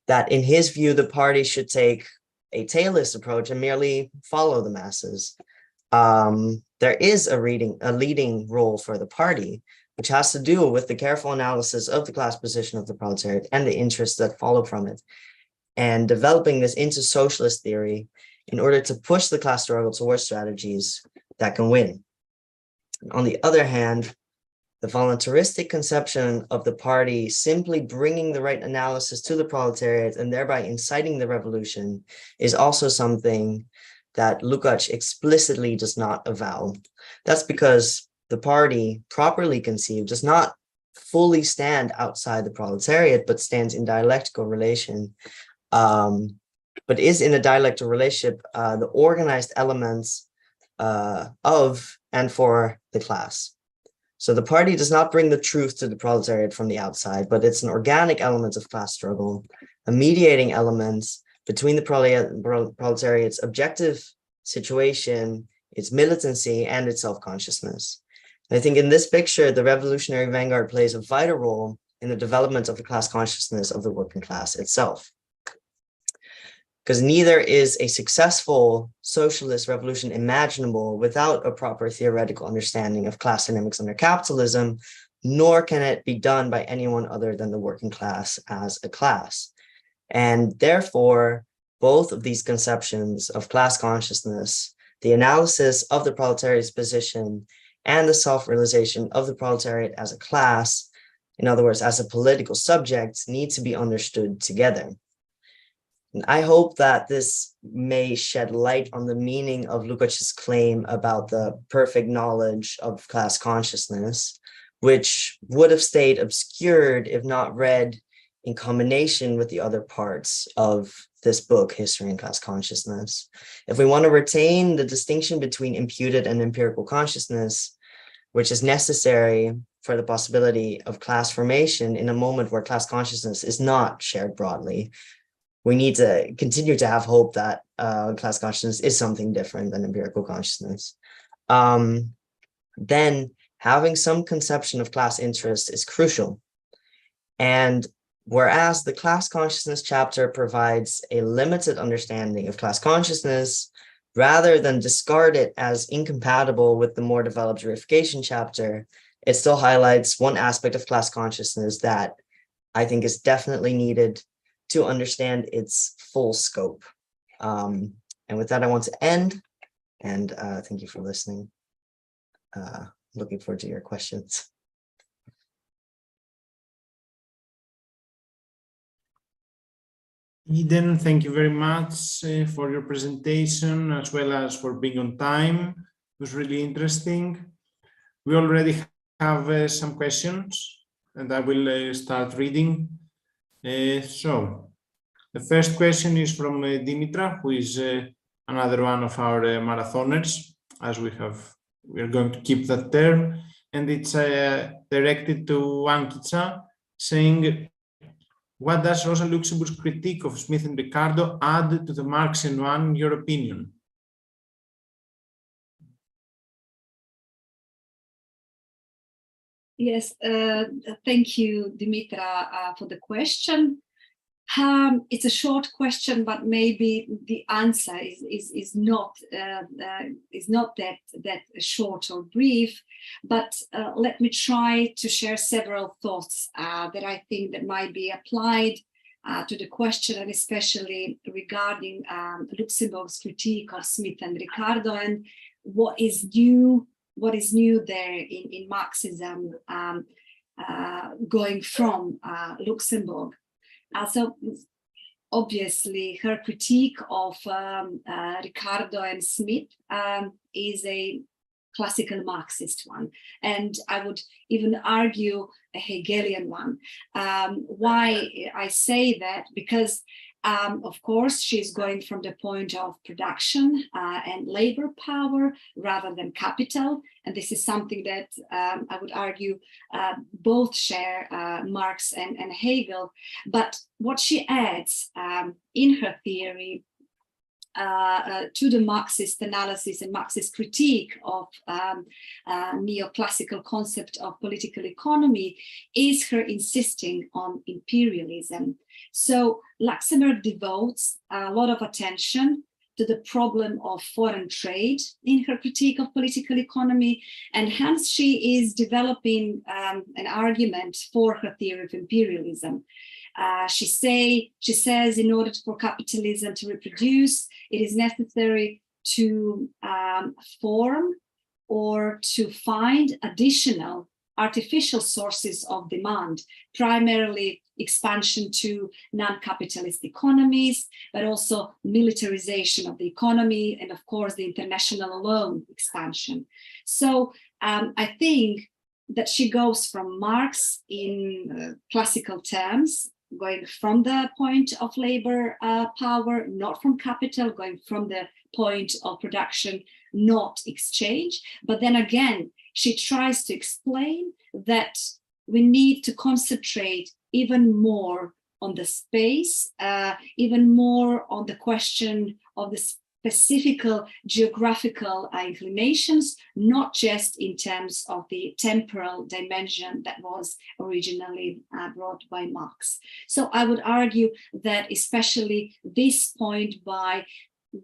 that in his view, the party should take a tailless approach and merely follow the masses. There is a leading role for the party, which has to do with the careful analysis of the class position of the proletariat and the interests that follow from it. and developing this into socialist theory in order to push the class struggle towards strategies that can win. On the other hand, the voluntaristic conception of the party simply bringing the right analysis to the proletariat and thereby inciting the revolution is also something that Lukács explicitly does not avow. That's because the party, properly conceived, does not fully stand outside the proletariat, but stands in dialectical relation, but is in a dialectical relationship, the organized elements of and for the class. So the party does not bring the truth to the proletariat from the outside, but it's an organic element of class struggle, a mediating element between the proletariat's objective situation, its militancy, and its self-consciousness. I think in this picture, the revolutionary vanguard plays a vital role in the development of the class consciousness of the working class itself. Because neither is a successful socialist revolution imaginable without a proper theoretical understanding of class dynamics under capitalism, nor can it be done by anyone other than the working class as a class. And therefore, both of these conceptions of class consciousness, the analysis of the proletariat's position, and the self-realization of the proletariat as a class, in other words, as a political subject, need to be understood together. And I hope that this may shed light on the meaning of Lukács's claim about the perfect knowledge of class consciousness, which would have stayed obscured if not read in combination with the other parts of this book, History and Class Consciousness. If we want to retain the distinction between imputed and empirical consciousness, which is necessary for the possibility of class formation in a moment where class consciousness is not shared broadly, we need to continue to have hope that class consciousness is something different than empirical consciousness. Then having some conception of class interest is crucial. And whereas the class consciousness chapter provides a limited understanding of class consciousness, rather than discard it as incompatible with the more developed reification chapter, it still highlights one aspect of class consciousness that I think is definitely needed to understand its full scope. And with that, I want to end, and thank you for listening. Looking forward to your questions. Eden, thank you very much for your presentation, as well as for being on time. It was really interesting. We already have some questions, and I will start reading. So, the first question is from Dimitra, who is another one of our marathoners, as we are going to keep that term, and it's directed to Ankica, saying, what does Rosa Luxemburg's critique of Smith and Ricardo add to the Marxian one, in your opinion? Yes, thank you, Dimitra, for the question. It's a short question, but maybe the answer is not that short or brief. But let me try to share several thoughts that I think that might be applied to the question, and especially regarding Luxemburg's critique of Smith and Ricardo, and what is new there in Marxism going from Luxemburg. So obviously her critique of Ricardo and Smith is a classical Marxist one, and I would even argue a Hegelian one. Why I say that? Because of course, she's going from the point of production and labor power rather than capital. And this is something that I would argue both share Marx and Hegel. But what she adds in her theory to the Marxist analysis and Marxist critique of neoclassical concept of political economy is her insisting on imperialism. So Luxemburg devotes a lot of attention to the problem of foreign trade in her critique of political economy, and hence she is developing an argument for her theory of imperialism. She says in order for capitalism to reproduce, it is necessary to form or to find additional artificial sources of demand, primarily expansion to non-capitalist economies, but also militarization of the economy, and of course the international loan expansion. So I think that she goes from Marx in classical terms, going from the point of labor power, not from capital, going from the point of production, not exchange. But then again, she tries to explain that we need to concentrate even more on the space, even more on the question of the specific geographical inclinations, not just in terms of the temporal dimension that was originally brought by Marx. So I would argue that especially this point, by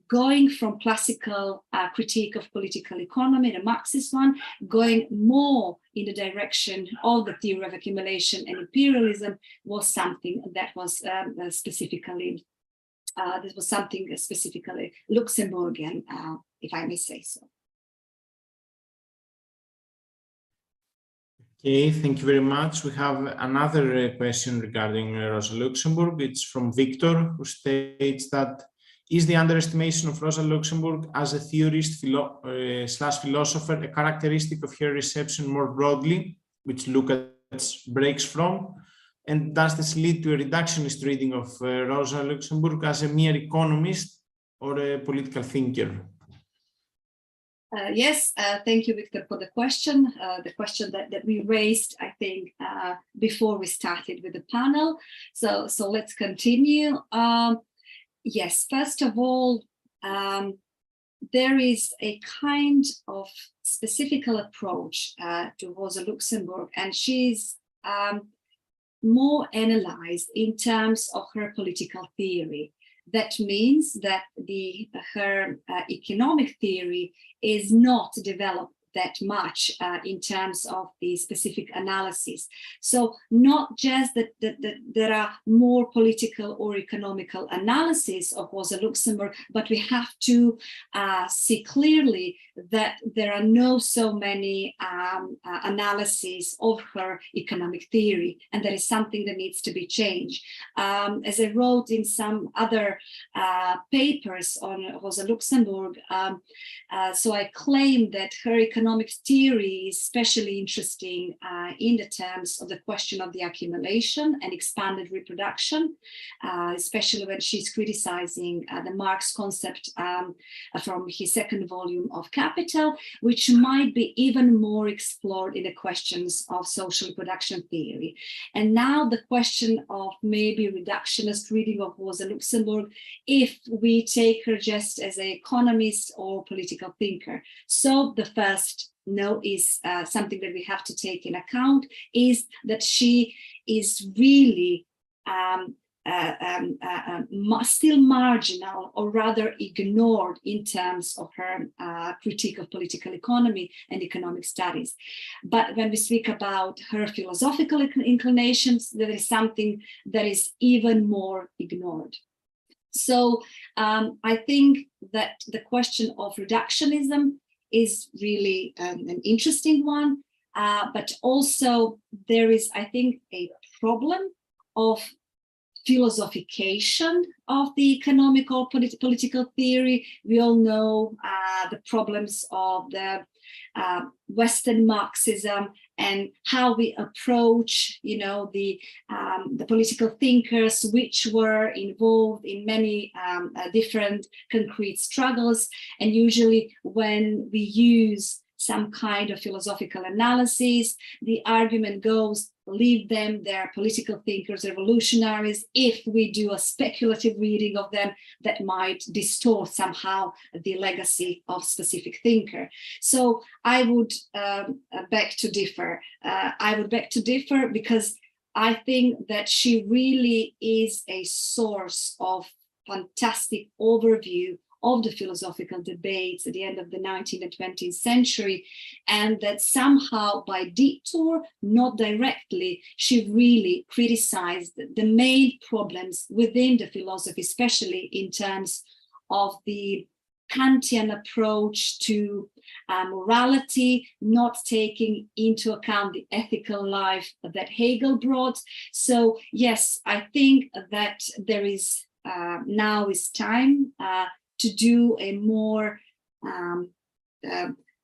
going from classical critique of political economy, the Marxist one, going more in the direction of the theory of accumulation and imperialism, was something that was specifically Luxemburgian, if I may say so. Okay, thank you very much. We have another question regarding Rosa Luxemburg. It's from Victor, who states that, is the underestimation of Rosa Luxemburg as a theorist slash philosopher a characteristic of her reception more broadly, which Lukács breaks from? And does this lead to a reductionist reading of Rosa Luxemburg as a mere economist or a political thinker? Yes, thank you, Victor, for the question that we raised, I think, before we started with the panel. So let's continue. Yes, first of all, there is a kind of specific approach to Rosa Luxemburg, and she's more analyzed in terms of her political theory. That means that her economic theory is not developed that much in terms of the specific analysis. So not just that there are more political or economical analysis of Rosa Luxemburg, but we have to see clearly that there are not so many analyses of her economic theory, and that is something that needs to be changed. As I wrote in some other papers on Rosa Luxemburg, so I claim that her economic theory is especially interesting in the terms of the question of the accumulation and expanded reproduction, especially when she's criticizing the Marx concept from his second volume of Capital, which might be even more explored in the questions of social production theory. And now the question of maybe reductionist reading of Rosa Luxemburg, if we take her just as an economist or political thinker. So the first note is something that we have to take in account, is that she is really still marginal, or rather ignored, in terms of her critique of political economy and economic studies. But when we speak about her philosophical inclinations, there is something that is even more ignored. So I think that the question of reductionism is really an interesting one, but also there is, I think, a problem of philosophication of the economic or political theory. We all know the problems of the Western Marxism and how we approach, the political thinkers which were involved in many different concrete struggles. And usually when we use some kind of philosophical analysis, the argument goes, leave them, they're political thinkers, revolutionaries. If we do a speculative reading of them, that might distort somehow the legacy of specific thinker. So I would beg to differ. Because I think that she really is a source of fantastic overview of the philosophical debates at the end of the 19th and 20th century, and that somehow by detour, not directly, she really criticized the main problems within the philosophy, especially in terms of the Kantian approach to morality, not taking into account the ethical life that Hegel brought. So yes, I think that there is now is time to do a more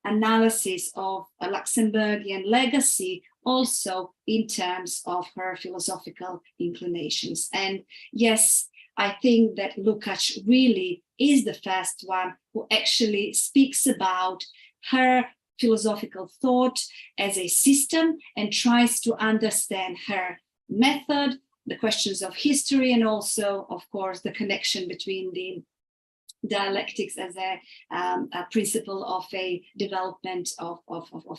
analysis of a Luxembourgian legacy, also in terms of her philosophical inclinations. And yes, I think that Lukács really is the first one who actually speaks about her philosophical thought as a system and tries to understand her method, the questions of history, and also, of course, the connection between the dialectics as a principle of a development of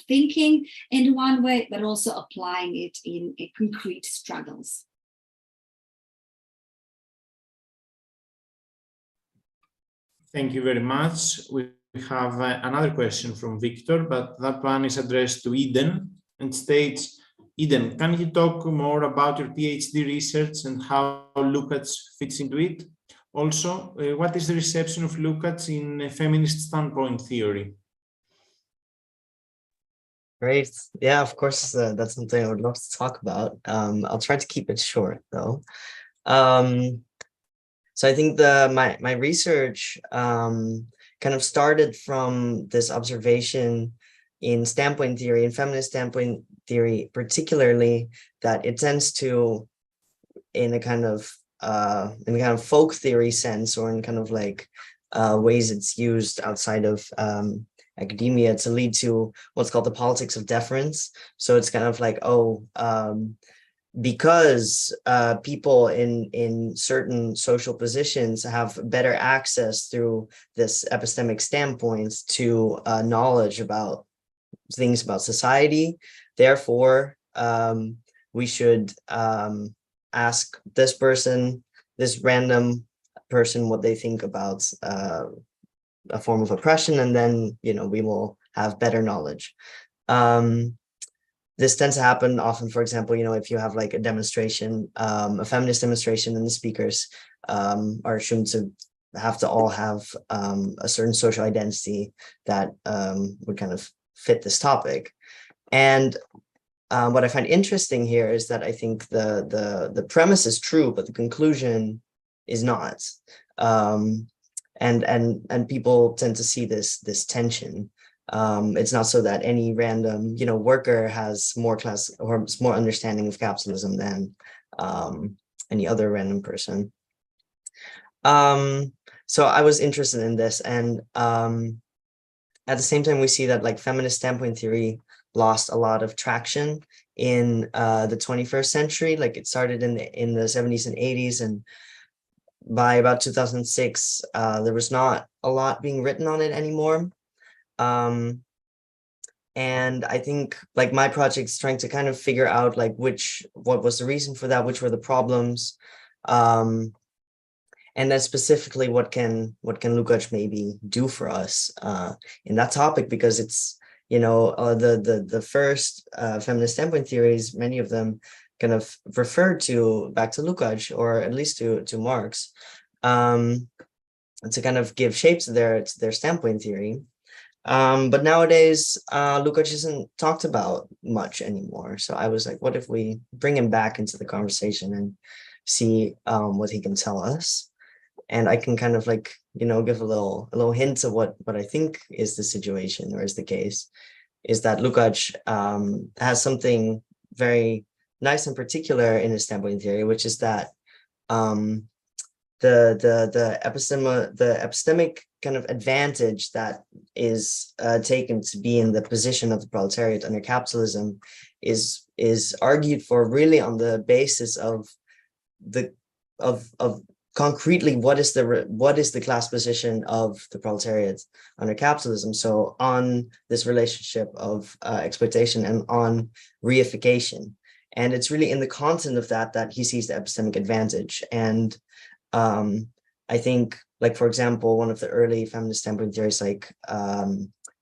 thinking in one way, but also applying it in a concrete struggles. Thank you very much. We have another question from Victor, but that one is addressed to Eden and states, Eden, can you talk more about your PhD research and how Lukács fits into it? Also, what is the reception of Lukács in a feminist standpoint theory? Great. Yeah, of course, that's something I would love to talk about. I'll try to keep it short, though. So I think my research kind of started from this observation in standpoint theory, in feminist standpoint theory, particularly that it tends to, in a kind of folk theory sense, or in kind of like ways it's used outside of academia, to lead to what's called the politics of deference. So it's kind of like, because people in certain social positions have better access through this epistemic standpoint to knowledge about things about society, therefore we should ask this person, this random person, what they think about a form of oppression, and then we will have better knowledge. This tends to happen often, for example, if you have like a demonstration, a feminist demonstration, and the speakers are assumed to have to all have a certain social identity that would kind of fit this topic. And what I find interesting here is that I think the premise is true, but the conclusion is not. And people tend to see this tension. It's not so that any random, worker has more class or more understanding of capitalism than any other random person. So I was interested in this, and at the same time, we see that like feminist standpoint theory lost a lot of traction in the 21st century. Like it started in the 70s and 80s, and by about 2006, there was not a lot being written on it anymore. And I think like my project's trying to kind of figure out like what was the reason for that, which were the problems, and then specifically what can Lukács maybe do for us in that topic, because it's the first feminist standpoint theories, many of them kind of refer back to Lukács, or at least to Marx, to kind of give shape to their standpoint theory. But nowadays, Lukács isn't talked about much anymore. So I was like, what if we bring him back into the conversation and see what he can tell us? And I can kind of like, give a little hint of what I think is the situation, or is the case, is that Lukács has something very nice and particular in his standpoint theory, which is that the epistemic kind of advantage that is taken to be in the position of the proletariat under capitalism is argued for really on the basis of concretely what is the class position of the proletariat under capitalism. So on this relationship of exploitation and on reification. And it's really in the content of that he sees the epistemic advantage. And I think Like, for example, one of the early feminist standpoint theories, like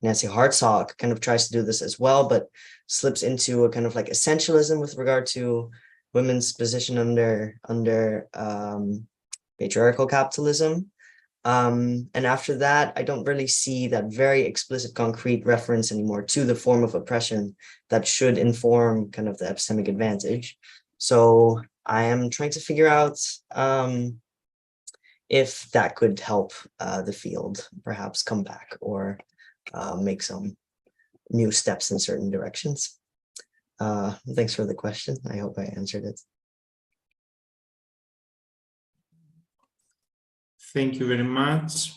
Nancy Hartsock, kind of tries to do this as well, but slips into a kind of like essentialism with regard to women's position under patriarchal capitalism. And after that, I don't really see that very explicit, concrete reference anymore to the form of oppression that should inform kind of the epistemic advantage. So I am trying to figure out if that could help the field perhaps come back or make some new steps in certain directions. Thanks for the question. I hope I answered it. Thank you very much.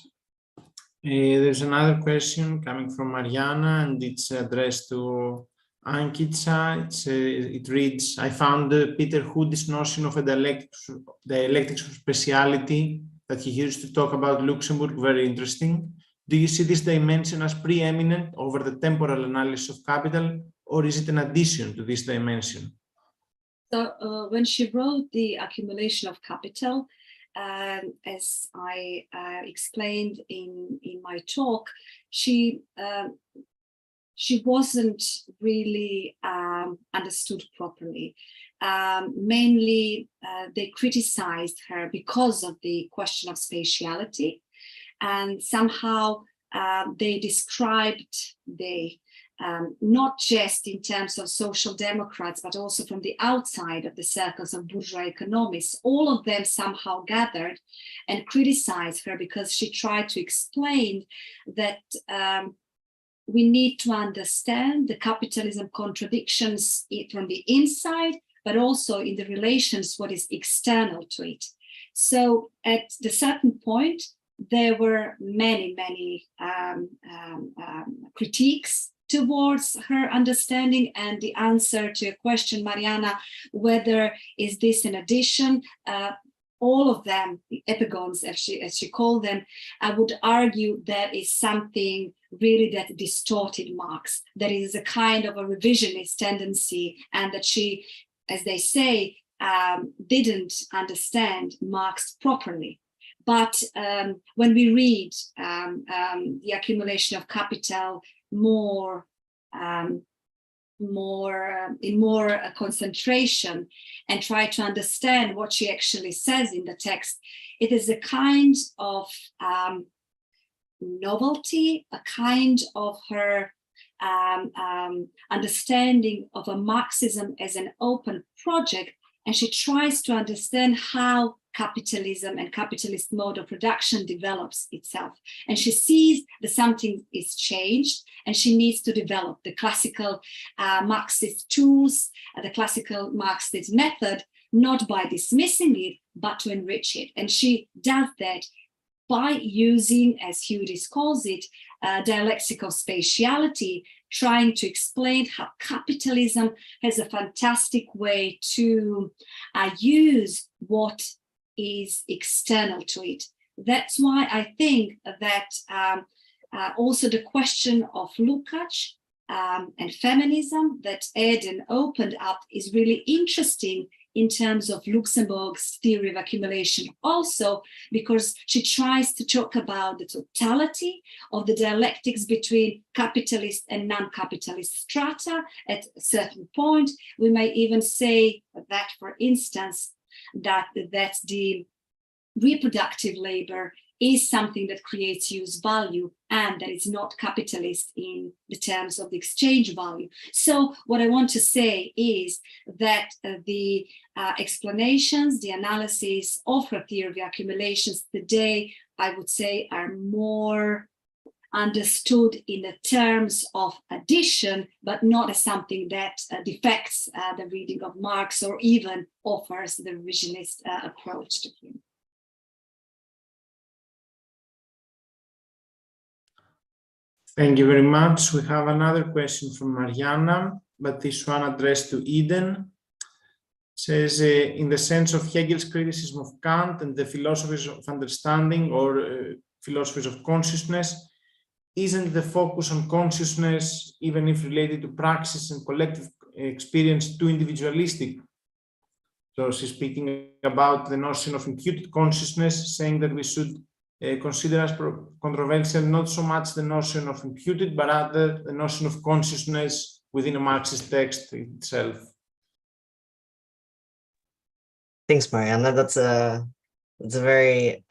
There's another question coming from Mariana, and it's addressed to Ankica. It reads, I found Peter Hood's notion of a dialectics of speciality that he used to talk about Luxembourg very interesting. Do you see this dimension as preeminent over the temporal analysis of capital, or is it an addition to this dimension? So when she wrote The Accumulation of Capital, as I explained in my talk, she wasn't really understood properly. Mainly, they criticized her because of the question of spatiality, and somehow they described not just in terms of social democrats, but also from the outside of the circles of bourgeois economists. All of them somehow gathered and criticized her because she tried to explain that we need to understand the capitalism contradictions from the inside, but also in the relations, what is external to it. So at the certain point, there were many critiques towards her understanding, and the answer to your question, Mariana, whether is this an addition, all of them, the epigons, as she called them, I would argue that is something really that distorted Marx, that is a kind of a revisionist tendency, and that she, as they say, didn't understand Marx properly. But when we read The Accumulation of Capital more concentration and try to understand what she actually says in the text, it is a kind of novelty, a kind of her understanding of a Marxism as an open project, and she tries to understand how capitalism and capitalist mode of production develops itself. And she sees that something is changed and she needs to develop the classical Marxist tools, the classical Marxist method, not by dismissing it, but to enrich it. And she does that by using, as Hudis calls it, dialectic of spatiality, trying to explain how capitalism has a fantastic way to use what is external to it. That's why I think that also the question of Lukács and feminism that Eden opened up is really interesting in terms of Luxemburg's theory of accumulation, also because she tries to talk about the totality of the dialectics between capitalist and non-capitalist strata. At a certain point, we may even say that, for instance, that the reproductive labor is something that creates use value and that is not capitalist in the terms of the exchange value. So what I want to say is that the explanations, the analysis of her theory of the accumulations today, I would say, are more understood in the terms of addition, but not as something that defects the reading of Marx or even offers the revisionist approach to him. Thank you very much. We have another question from Mariana, but this one addressed to Eden. It says, in the sense of Hegel's criticism of Kant and the philosophies of understanding or philosophies of consciousness, isn't the focus on consciousness, even if related to praxis and collective experience, too individualistic? So she's speaking about the notion of imputed consciousness, saying that we should consider as controversial not so much the notion of imputed, but rather the notion of consciousness within a Marxist text itself. Thanks, Mariana. That's a very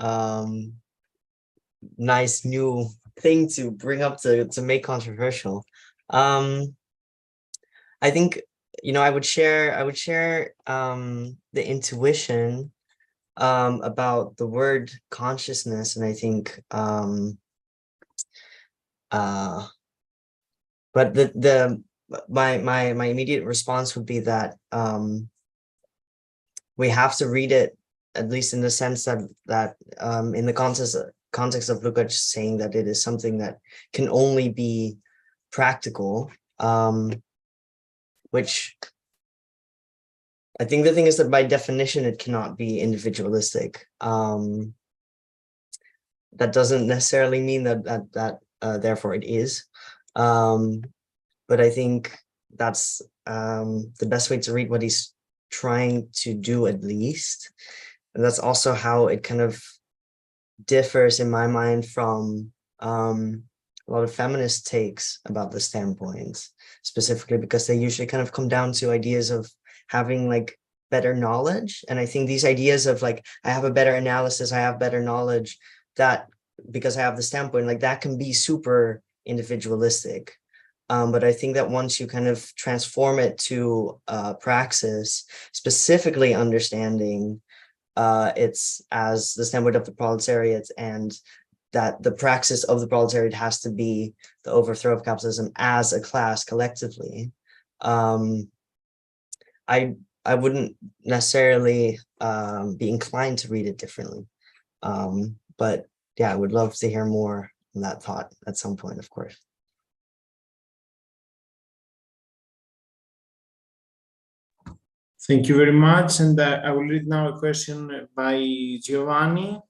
nice new thing to bring up to make controversial. I think, you know, I would share the intuition about the word consciousness, and I think but my immediate response would be that we have to read it, at least in the sense that in the context of Lukács saying that it is something that can only be practical, which I think the thing is that by definition it cannot be individualistic. That doesn't necessarily mean that therefore it is, but I think that's the best way to read what he's trying to do, at least. And that's also how it kind of differs in my mind from a lot of feminist takes about the standpoints, specifically because they usually kind of come down to ideas of having like better knowledge. And I think these ideas of like, I have a better analysis, I have better knowledge, that because I have the standpoint, like that can be super individualistic. But I think that once you kind of transform it to praxis, specifically understanding it's as the standpoint of the proletariat, and that the praxis of the proletariat has to be the overthrow of capitalism as a class collectively, I wouldn't necessarily be inclined to read it differently. But yeah, I would love to hear more on that thought at some point, of course. Thank you very much. And I will read now a question by Giovanni,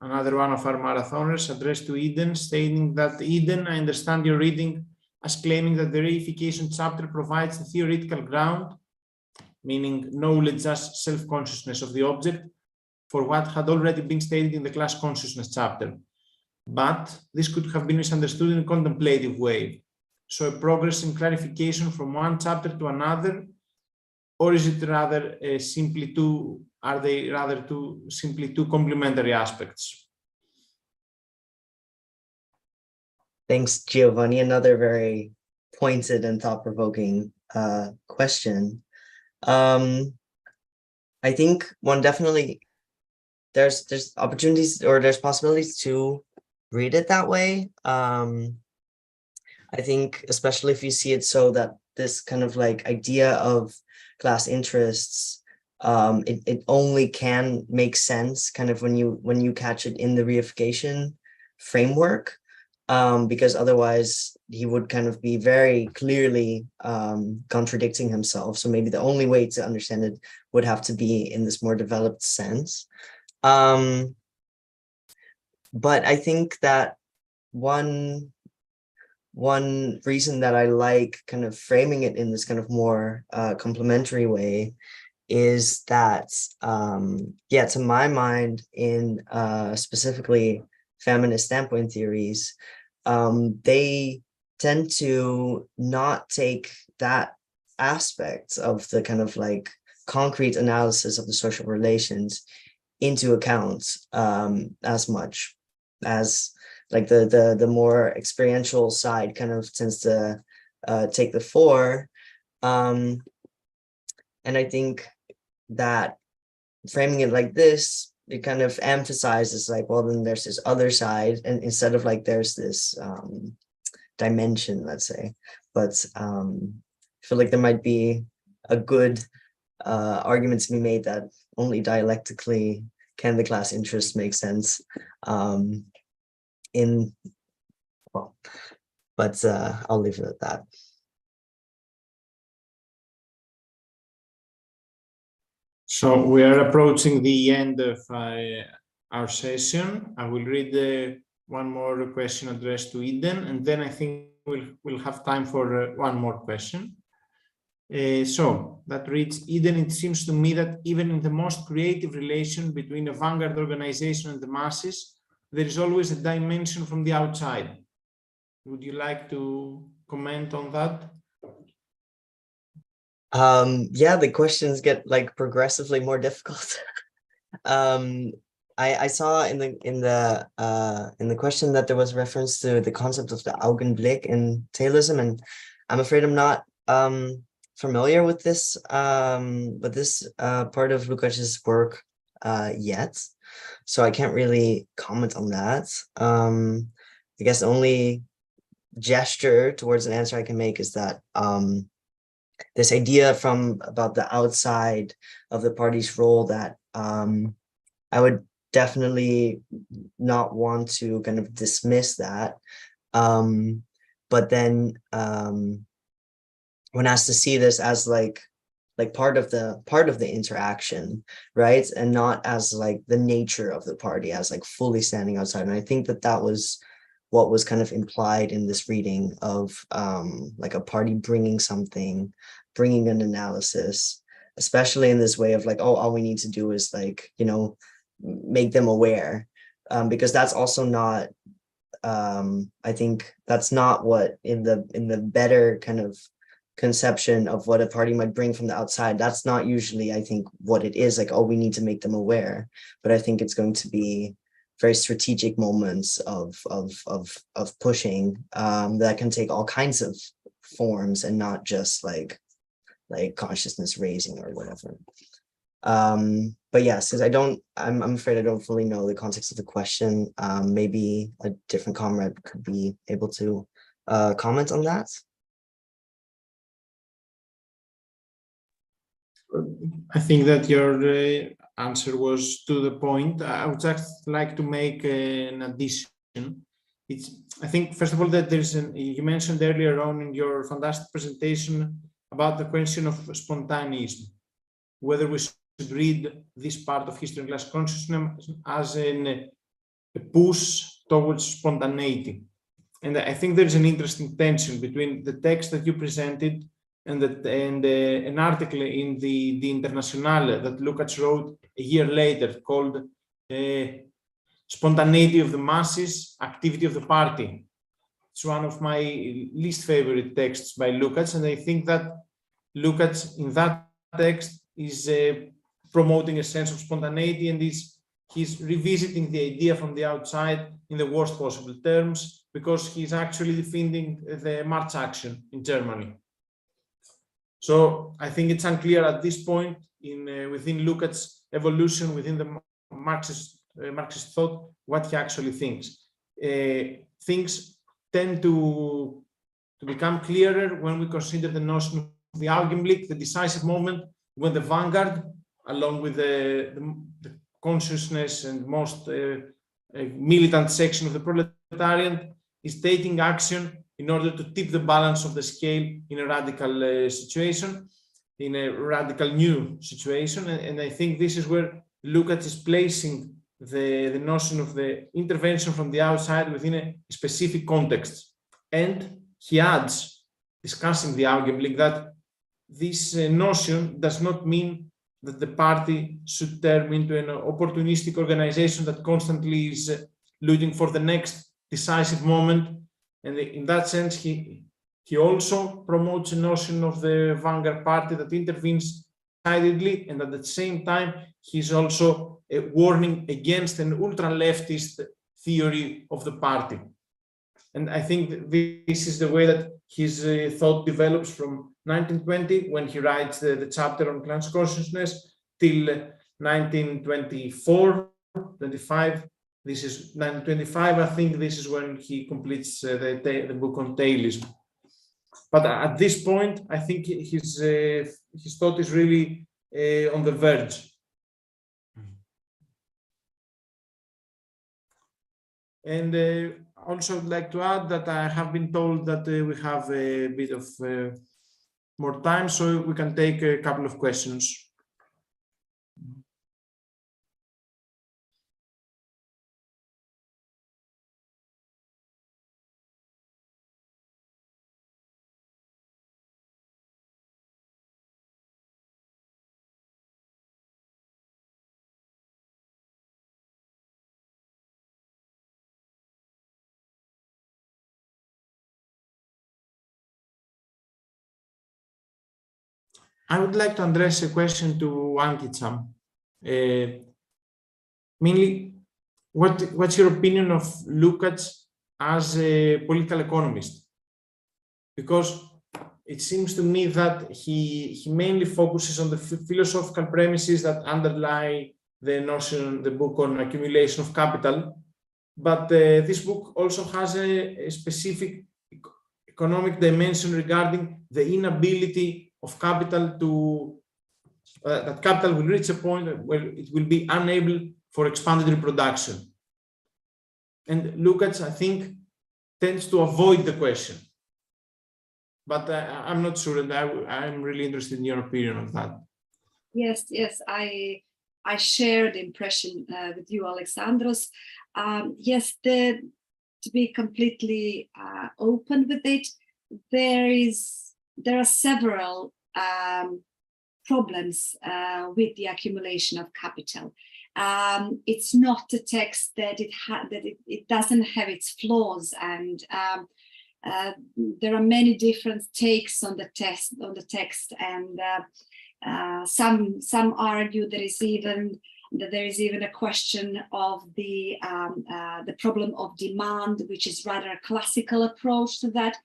another one of our marathoners, addressed to Eden, stating that, Eden, I understand your reading as claiming that the reification chapter provides the theoretical ground, meaning knowledge as self-consciousness of the object, for what had already been stated in the class consciousness chapter. But this could have been misunderstood in a contemplative way. So a progress in clarification from one chapter to another, or is it rather simply two complementary aspects? Thanks, Giovanni. Another very pointed and thought-provoking question. I think one definitely, there's opportunities, or there's possibilities to read it that way. I think especially if you see it so that this kind of like idea of class interests, it only can make sense kind of when you catch it in the reification framework, because otherwise he would kind of be very clearly contradicting himself. So maybe the only way to understand it would have to be in this more developed sense. But I think that one reason that I like kind of framing it in this kind of more complementary way is that, yeah, to my mind, in specifically feminist standpoint theories, they tend to not take that aspect of the kind of like concrete analysis of the social relations into account as much as like the more experiential side kind of tends to take the fore. And I think that framing it like this, it kind of emphasizes like, well, then there's this other side, and instead of like there's this dimension, let's say. But I feel like there might be a good argument to be made that only dialectically can the class interest make sense. But I'll leave it at that. So we are approaching the end of our session. I will read one more question addressed to Eden, and then I think we'll have time for one more question. So that reads, Eden, it seems to me that even in the most creative relation between a vanguard organization and the masses, there is always a dimension from the outside. Would you like to comment on that? Yeah, the questions get like progressively more difficult. I saw in the question that there was reference to the concept of the Augenblick in Taylorism, and I'm afraid I'm not familiar with this part of Lukács's work yet, so I can't really comment on that. I guess the only gesture towards an answer I can make is that this idea about the outside of the party's role, that I would definitely not want to kind of dismiss that. But then one has to see this as like part of the interaction, right? And not as like the nature of the party, as like fully standing outside. And I think that was what was kind of implied in this reading of like a party bringing an analysis, especially in this way of like, oh, all we need to do is like, you know, make them aware, because that's also not, I think that's not what in the better kind of conception of what a party might bring from the outside, that's not usually, I think, what it is, like, oh, we need to make them aware. But I think it's going to be very strategic moments of pushing that can take all kinds of forms and not just like consciousness raising or whatever. But yeah, since I'm afraid I don't fully know the context of the question, maybe a different comrade could be able to comment on that. I think that your answer was to the point. I would just like to make an addition. I think, first of all, that you mentioned earlier on in your fantastic presentation about the question of spontaneism, whether we should read this part of history and class consciousness as a push towards spontaneity. And I think there's an interesting tension between the text that you presented and an article in the Internationale that Lukács wrote a year later called Spontaneity of the Masses, Activity of the Party. It's one of my least favorite texts by Lukács, and I think that Lukács in that text is promoting a sense of spontaneity, and he's revisiting the idea from the outside in the worst possible terms, because he's actually defending the March action in Germany. So I think it's unclear at this point within Lukács' evolution within the Marxist thought what he actually thinks. Things tend to become clearer when we consider the notion of the Augenblick, the decisive moment, when the vanguard, along with the consciousness and most militant section of the proletariat, is taking action in order to tip the balance of the scale in a radical situation, in a radical new situation. And I think this is where Lukács is placing the notion of the intervention from the outside within a specific context. And he adds, discussing the Augenblick, that this notion does not mean that the party should turn into an opportunistic organization that constantly is looking for the next decisive moment. And in that sense, he also promotes a notion of the vanguard party that intervenes decidedly, and at the same time, he's also warning against an ultra-leftist theory of the party. And I think this is the way that his thought develops from 1920, when he writes the chapter on class consciousness, till 1924, 25. This is 1925. I think this is when he completes the book on Taylism. But at this point, I think his thought is really on the verge. And also I'd like to add that I have been told that we have a bit of more time, so we can take a couple of questions. I would like to address a question to Ankica. Mainly, what's your opinion of Lukács as a political economist? Because it seems to me that he mainly focuses on the philosophical premises that underlie the notion, the book on accumulation of capital. But this book also has a specific economic dimension regarding the inability of capital to, that capital will reach a point where it will be unable for expanded reproduction. And Lukács, I think, tends to avoid the question. But I'm not sure, and I'm really interested in your opinion of that. Yes, I share the impression with you, Alexandros. Yes, to be completely open with it, there are several problems with the accumulation of capital. It's not a text that it doesn't have its flaws, and there are many different takes on the text, and some argue there is even a question of the problem of demand, which is rather a classical approach to that.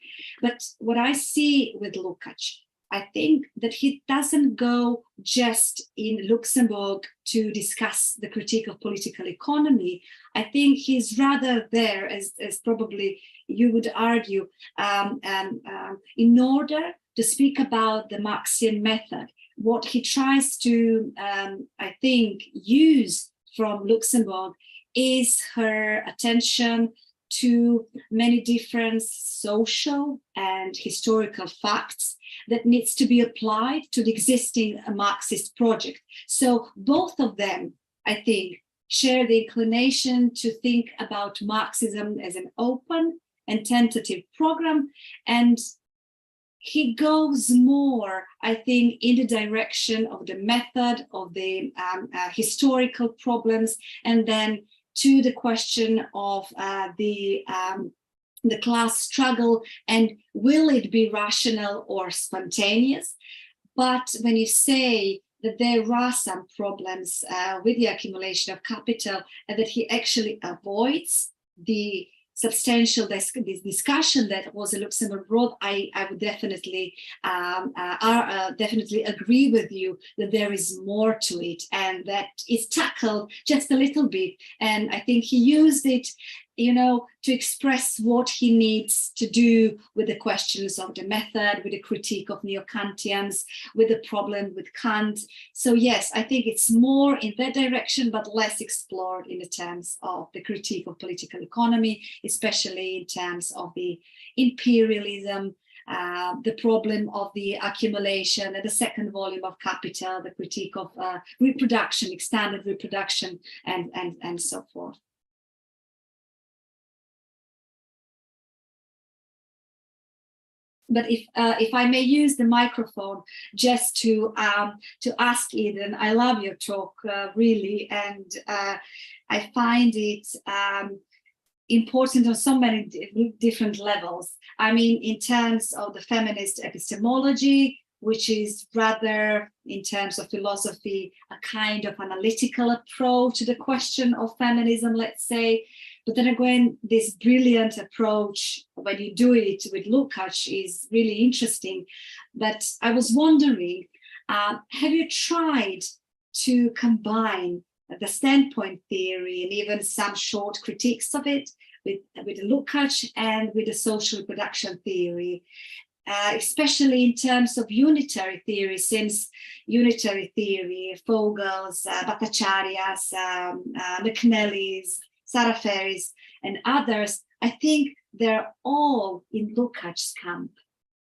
But what I see with Lukács, I think that he doesn't go just in Luxembourg to discuss the critique of political economy. I think he's rather there, as probably you would argue, in order to speak about the Marxian method. What he tries to, I think, use from Luxembourg is her attention to many different social and historical facts that needs to be applied to the existing Marxist project. So both of them, I think, share the inclination to think about Marxism as an open and tentative program, and he goes more, I think, in the direction of the method, of the historical problems, and then to the question of the class struggle, and will it be rational or spontaneous? But when you say that there are some problems with the accumulation of capital, and that he actually avoids the substantial discussion that Rosa Luxemburg brought, I would definitely definitely agree with you that there is more to it, and that it's tackled just a little bit. And I think he used it, to express what he needs to do with the questions of the method, with the critique of neo-Kantians, with the problem with Kant. So yes, I think it's more in that direction, but less explored in the terms of the critique of political economy, especially in terms of the imperialism, the problem of the accumulation, and the second volume of Capital, the critique of reproduction, extended reproduction, and so forth. But if I may use the microphone just to ask Eden, I love your talk really, and I find it important on so many different levels. I mean, in terms of the feminist epistemology, which is rather, in terms of philosophy, a kind of analytical approach to the question of feminism, let's say. But then again, this brilliant approach, when you do it with Lukács, is really interesting. But I was wondering, have you tried to combine the standpoint theory and even some short critiques of it with Lukács and with the social reproduction theory? Especially in terms of unitary theory, since unitary theory, Vogel's, Bhattacharya's, McNally's, Sarah Ferry's, and others, I think they're all in Lukács' camp,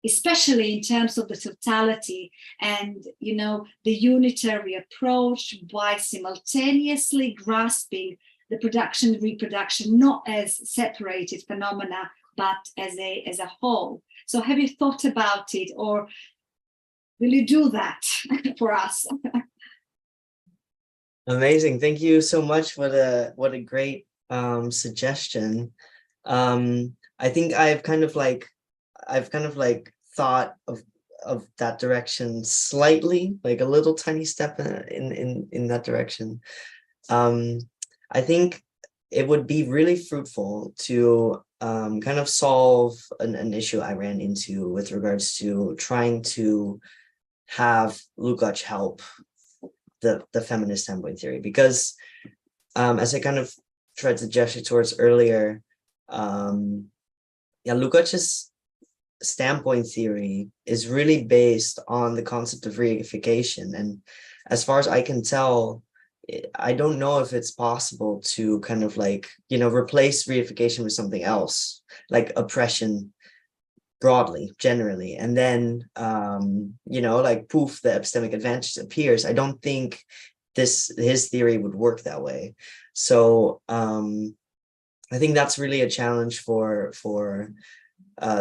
especially in terms of the totality and, the unitary approach, by simultaneously grasping the production and reproduction, not as separated phenomena, but as a whole. So have you thought about it, or will you do that for us? Amazing. Thank you so much for what a great suggestion. I think I've kind of like thought of of that direction slightly, like a little tiny step in that direction. I think it would be really fruitful to kind of solve an issue I ran into with regards to trying to have Lukács help the feminist standpoint theory, because as I kind of tried to gesture towards earlier, Lukács's standpoint theory is really based on the concept of reification, and as far as I can tell, I don't know if it's possible to kind of like, you know, replace reification with something else, like oppression broadly, generally, and then you know, like poof, the epistemic advantage appears. I don't think his theory would work that way. So I think that's really a challenge for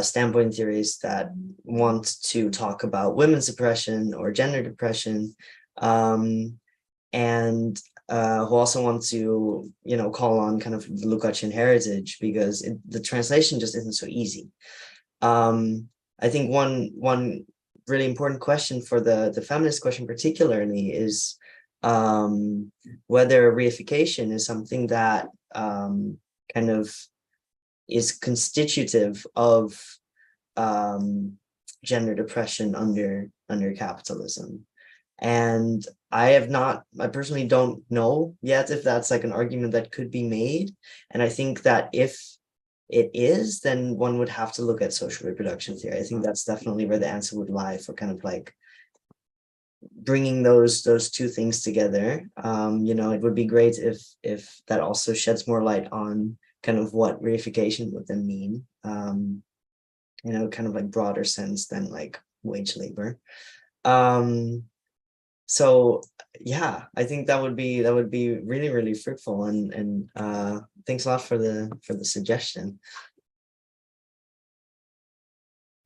standpoint theories that want to talk about women's oppression or gender depression, and who also want to, you know, call on kind of the Lukácsian heritage, because the translation just isn't so easy. I think one really important question for the feminist question particularly is whether reification is something that kind of is constitutive of gender depression under capitalism. And I personally don't know yet if that's like an argument that could be made. And I think that if it is, then one would have to look at social reproduction theory. I think that's definitely where the answer would lie, for kind of like bringing those two things together. You know, it would be great if that also sheds more light on kind of what reification would then mean, you know, kind of like broader sense than like wage labor. So yeah, I think that would be really, really fruitful, and thanks a lot for the suggestion.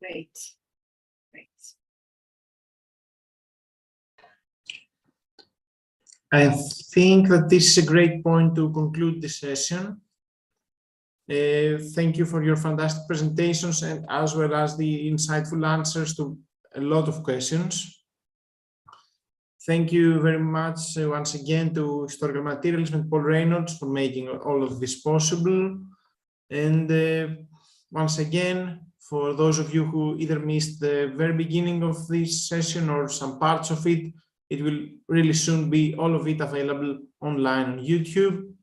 Great. I think that this is a great point to conclude the session. Thank you for your fantastic presentations, and as well as the insightful answers to a lot of questions. Thank you very much once again to Historical Materials and Paul Reynolds for making all of this possible. And once again, for those of you who either missed the very beginning of this session or some parts of it, it will really soon be all of it available online on YouTube.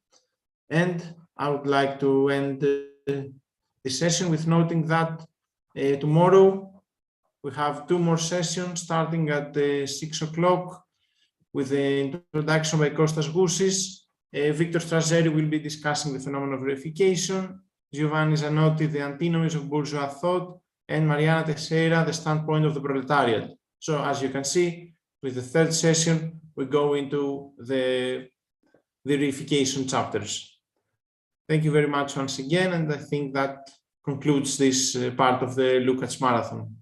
And I would like to end the session with noting that tomorrow we have 2 more sessions starting at 6 o'clock with the introduction by Kostas Goussis. Victor Strazzeri will be discussing the phenomenon of reification, Giovanni Zanotti, the antinomies of bourgeois thought, and Mariana Teixeira, the standpoint of the proletariat. So as you can see, with the 3rd session, we go into the reification chapters. Thank you very much once again, and I think that concludes this part of the Lukács Marathon.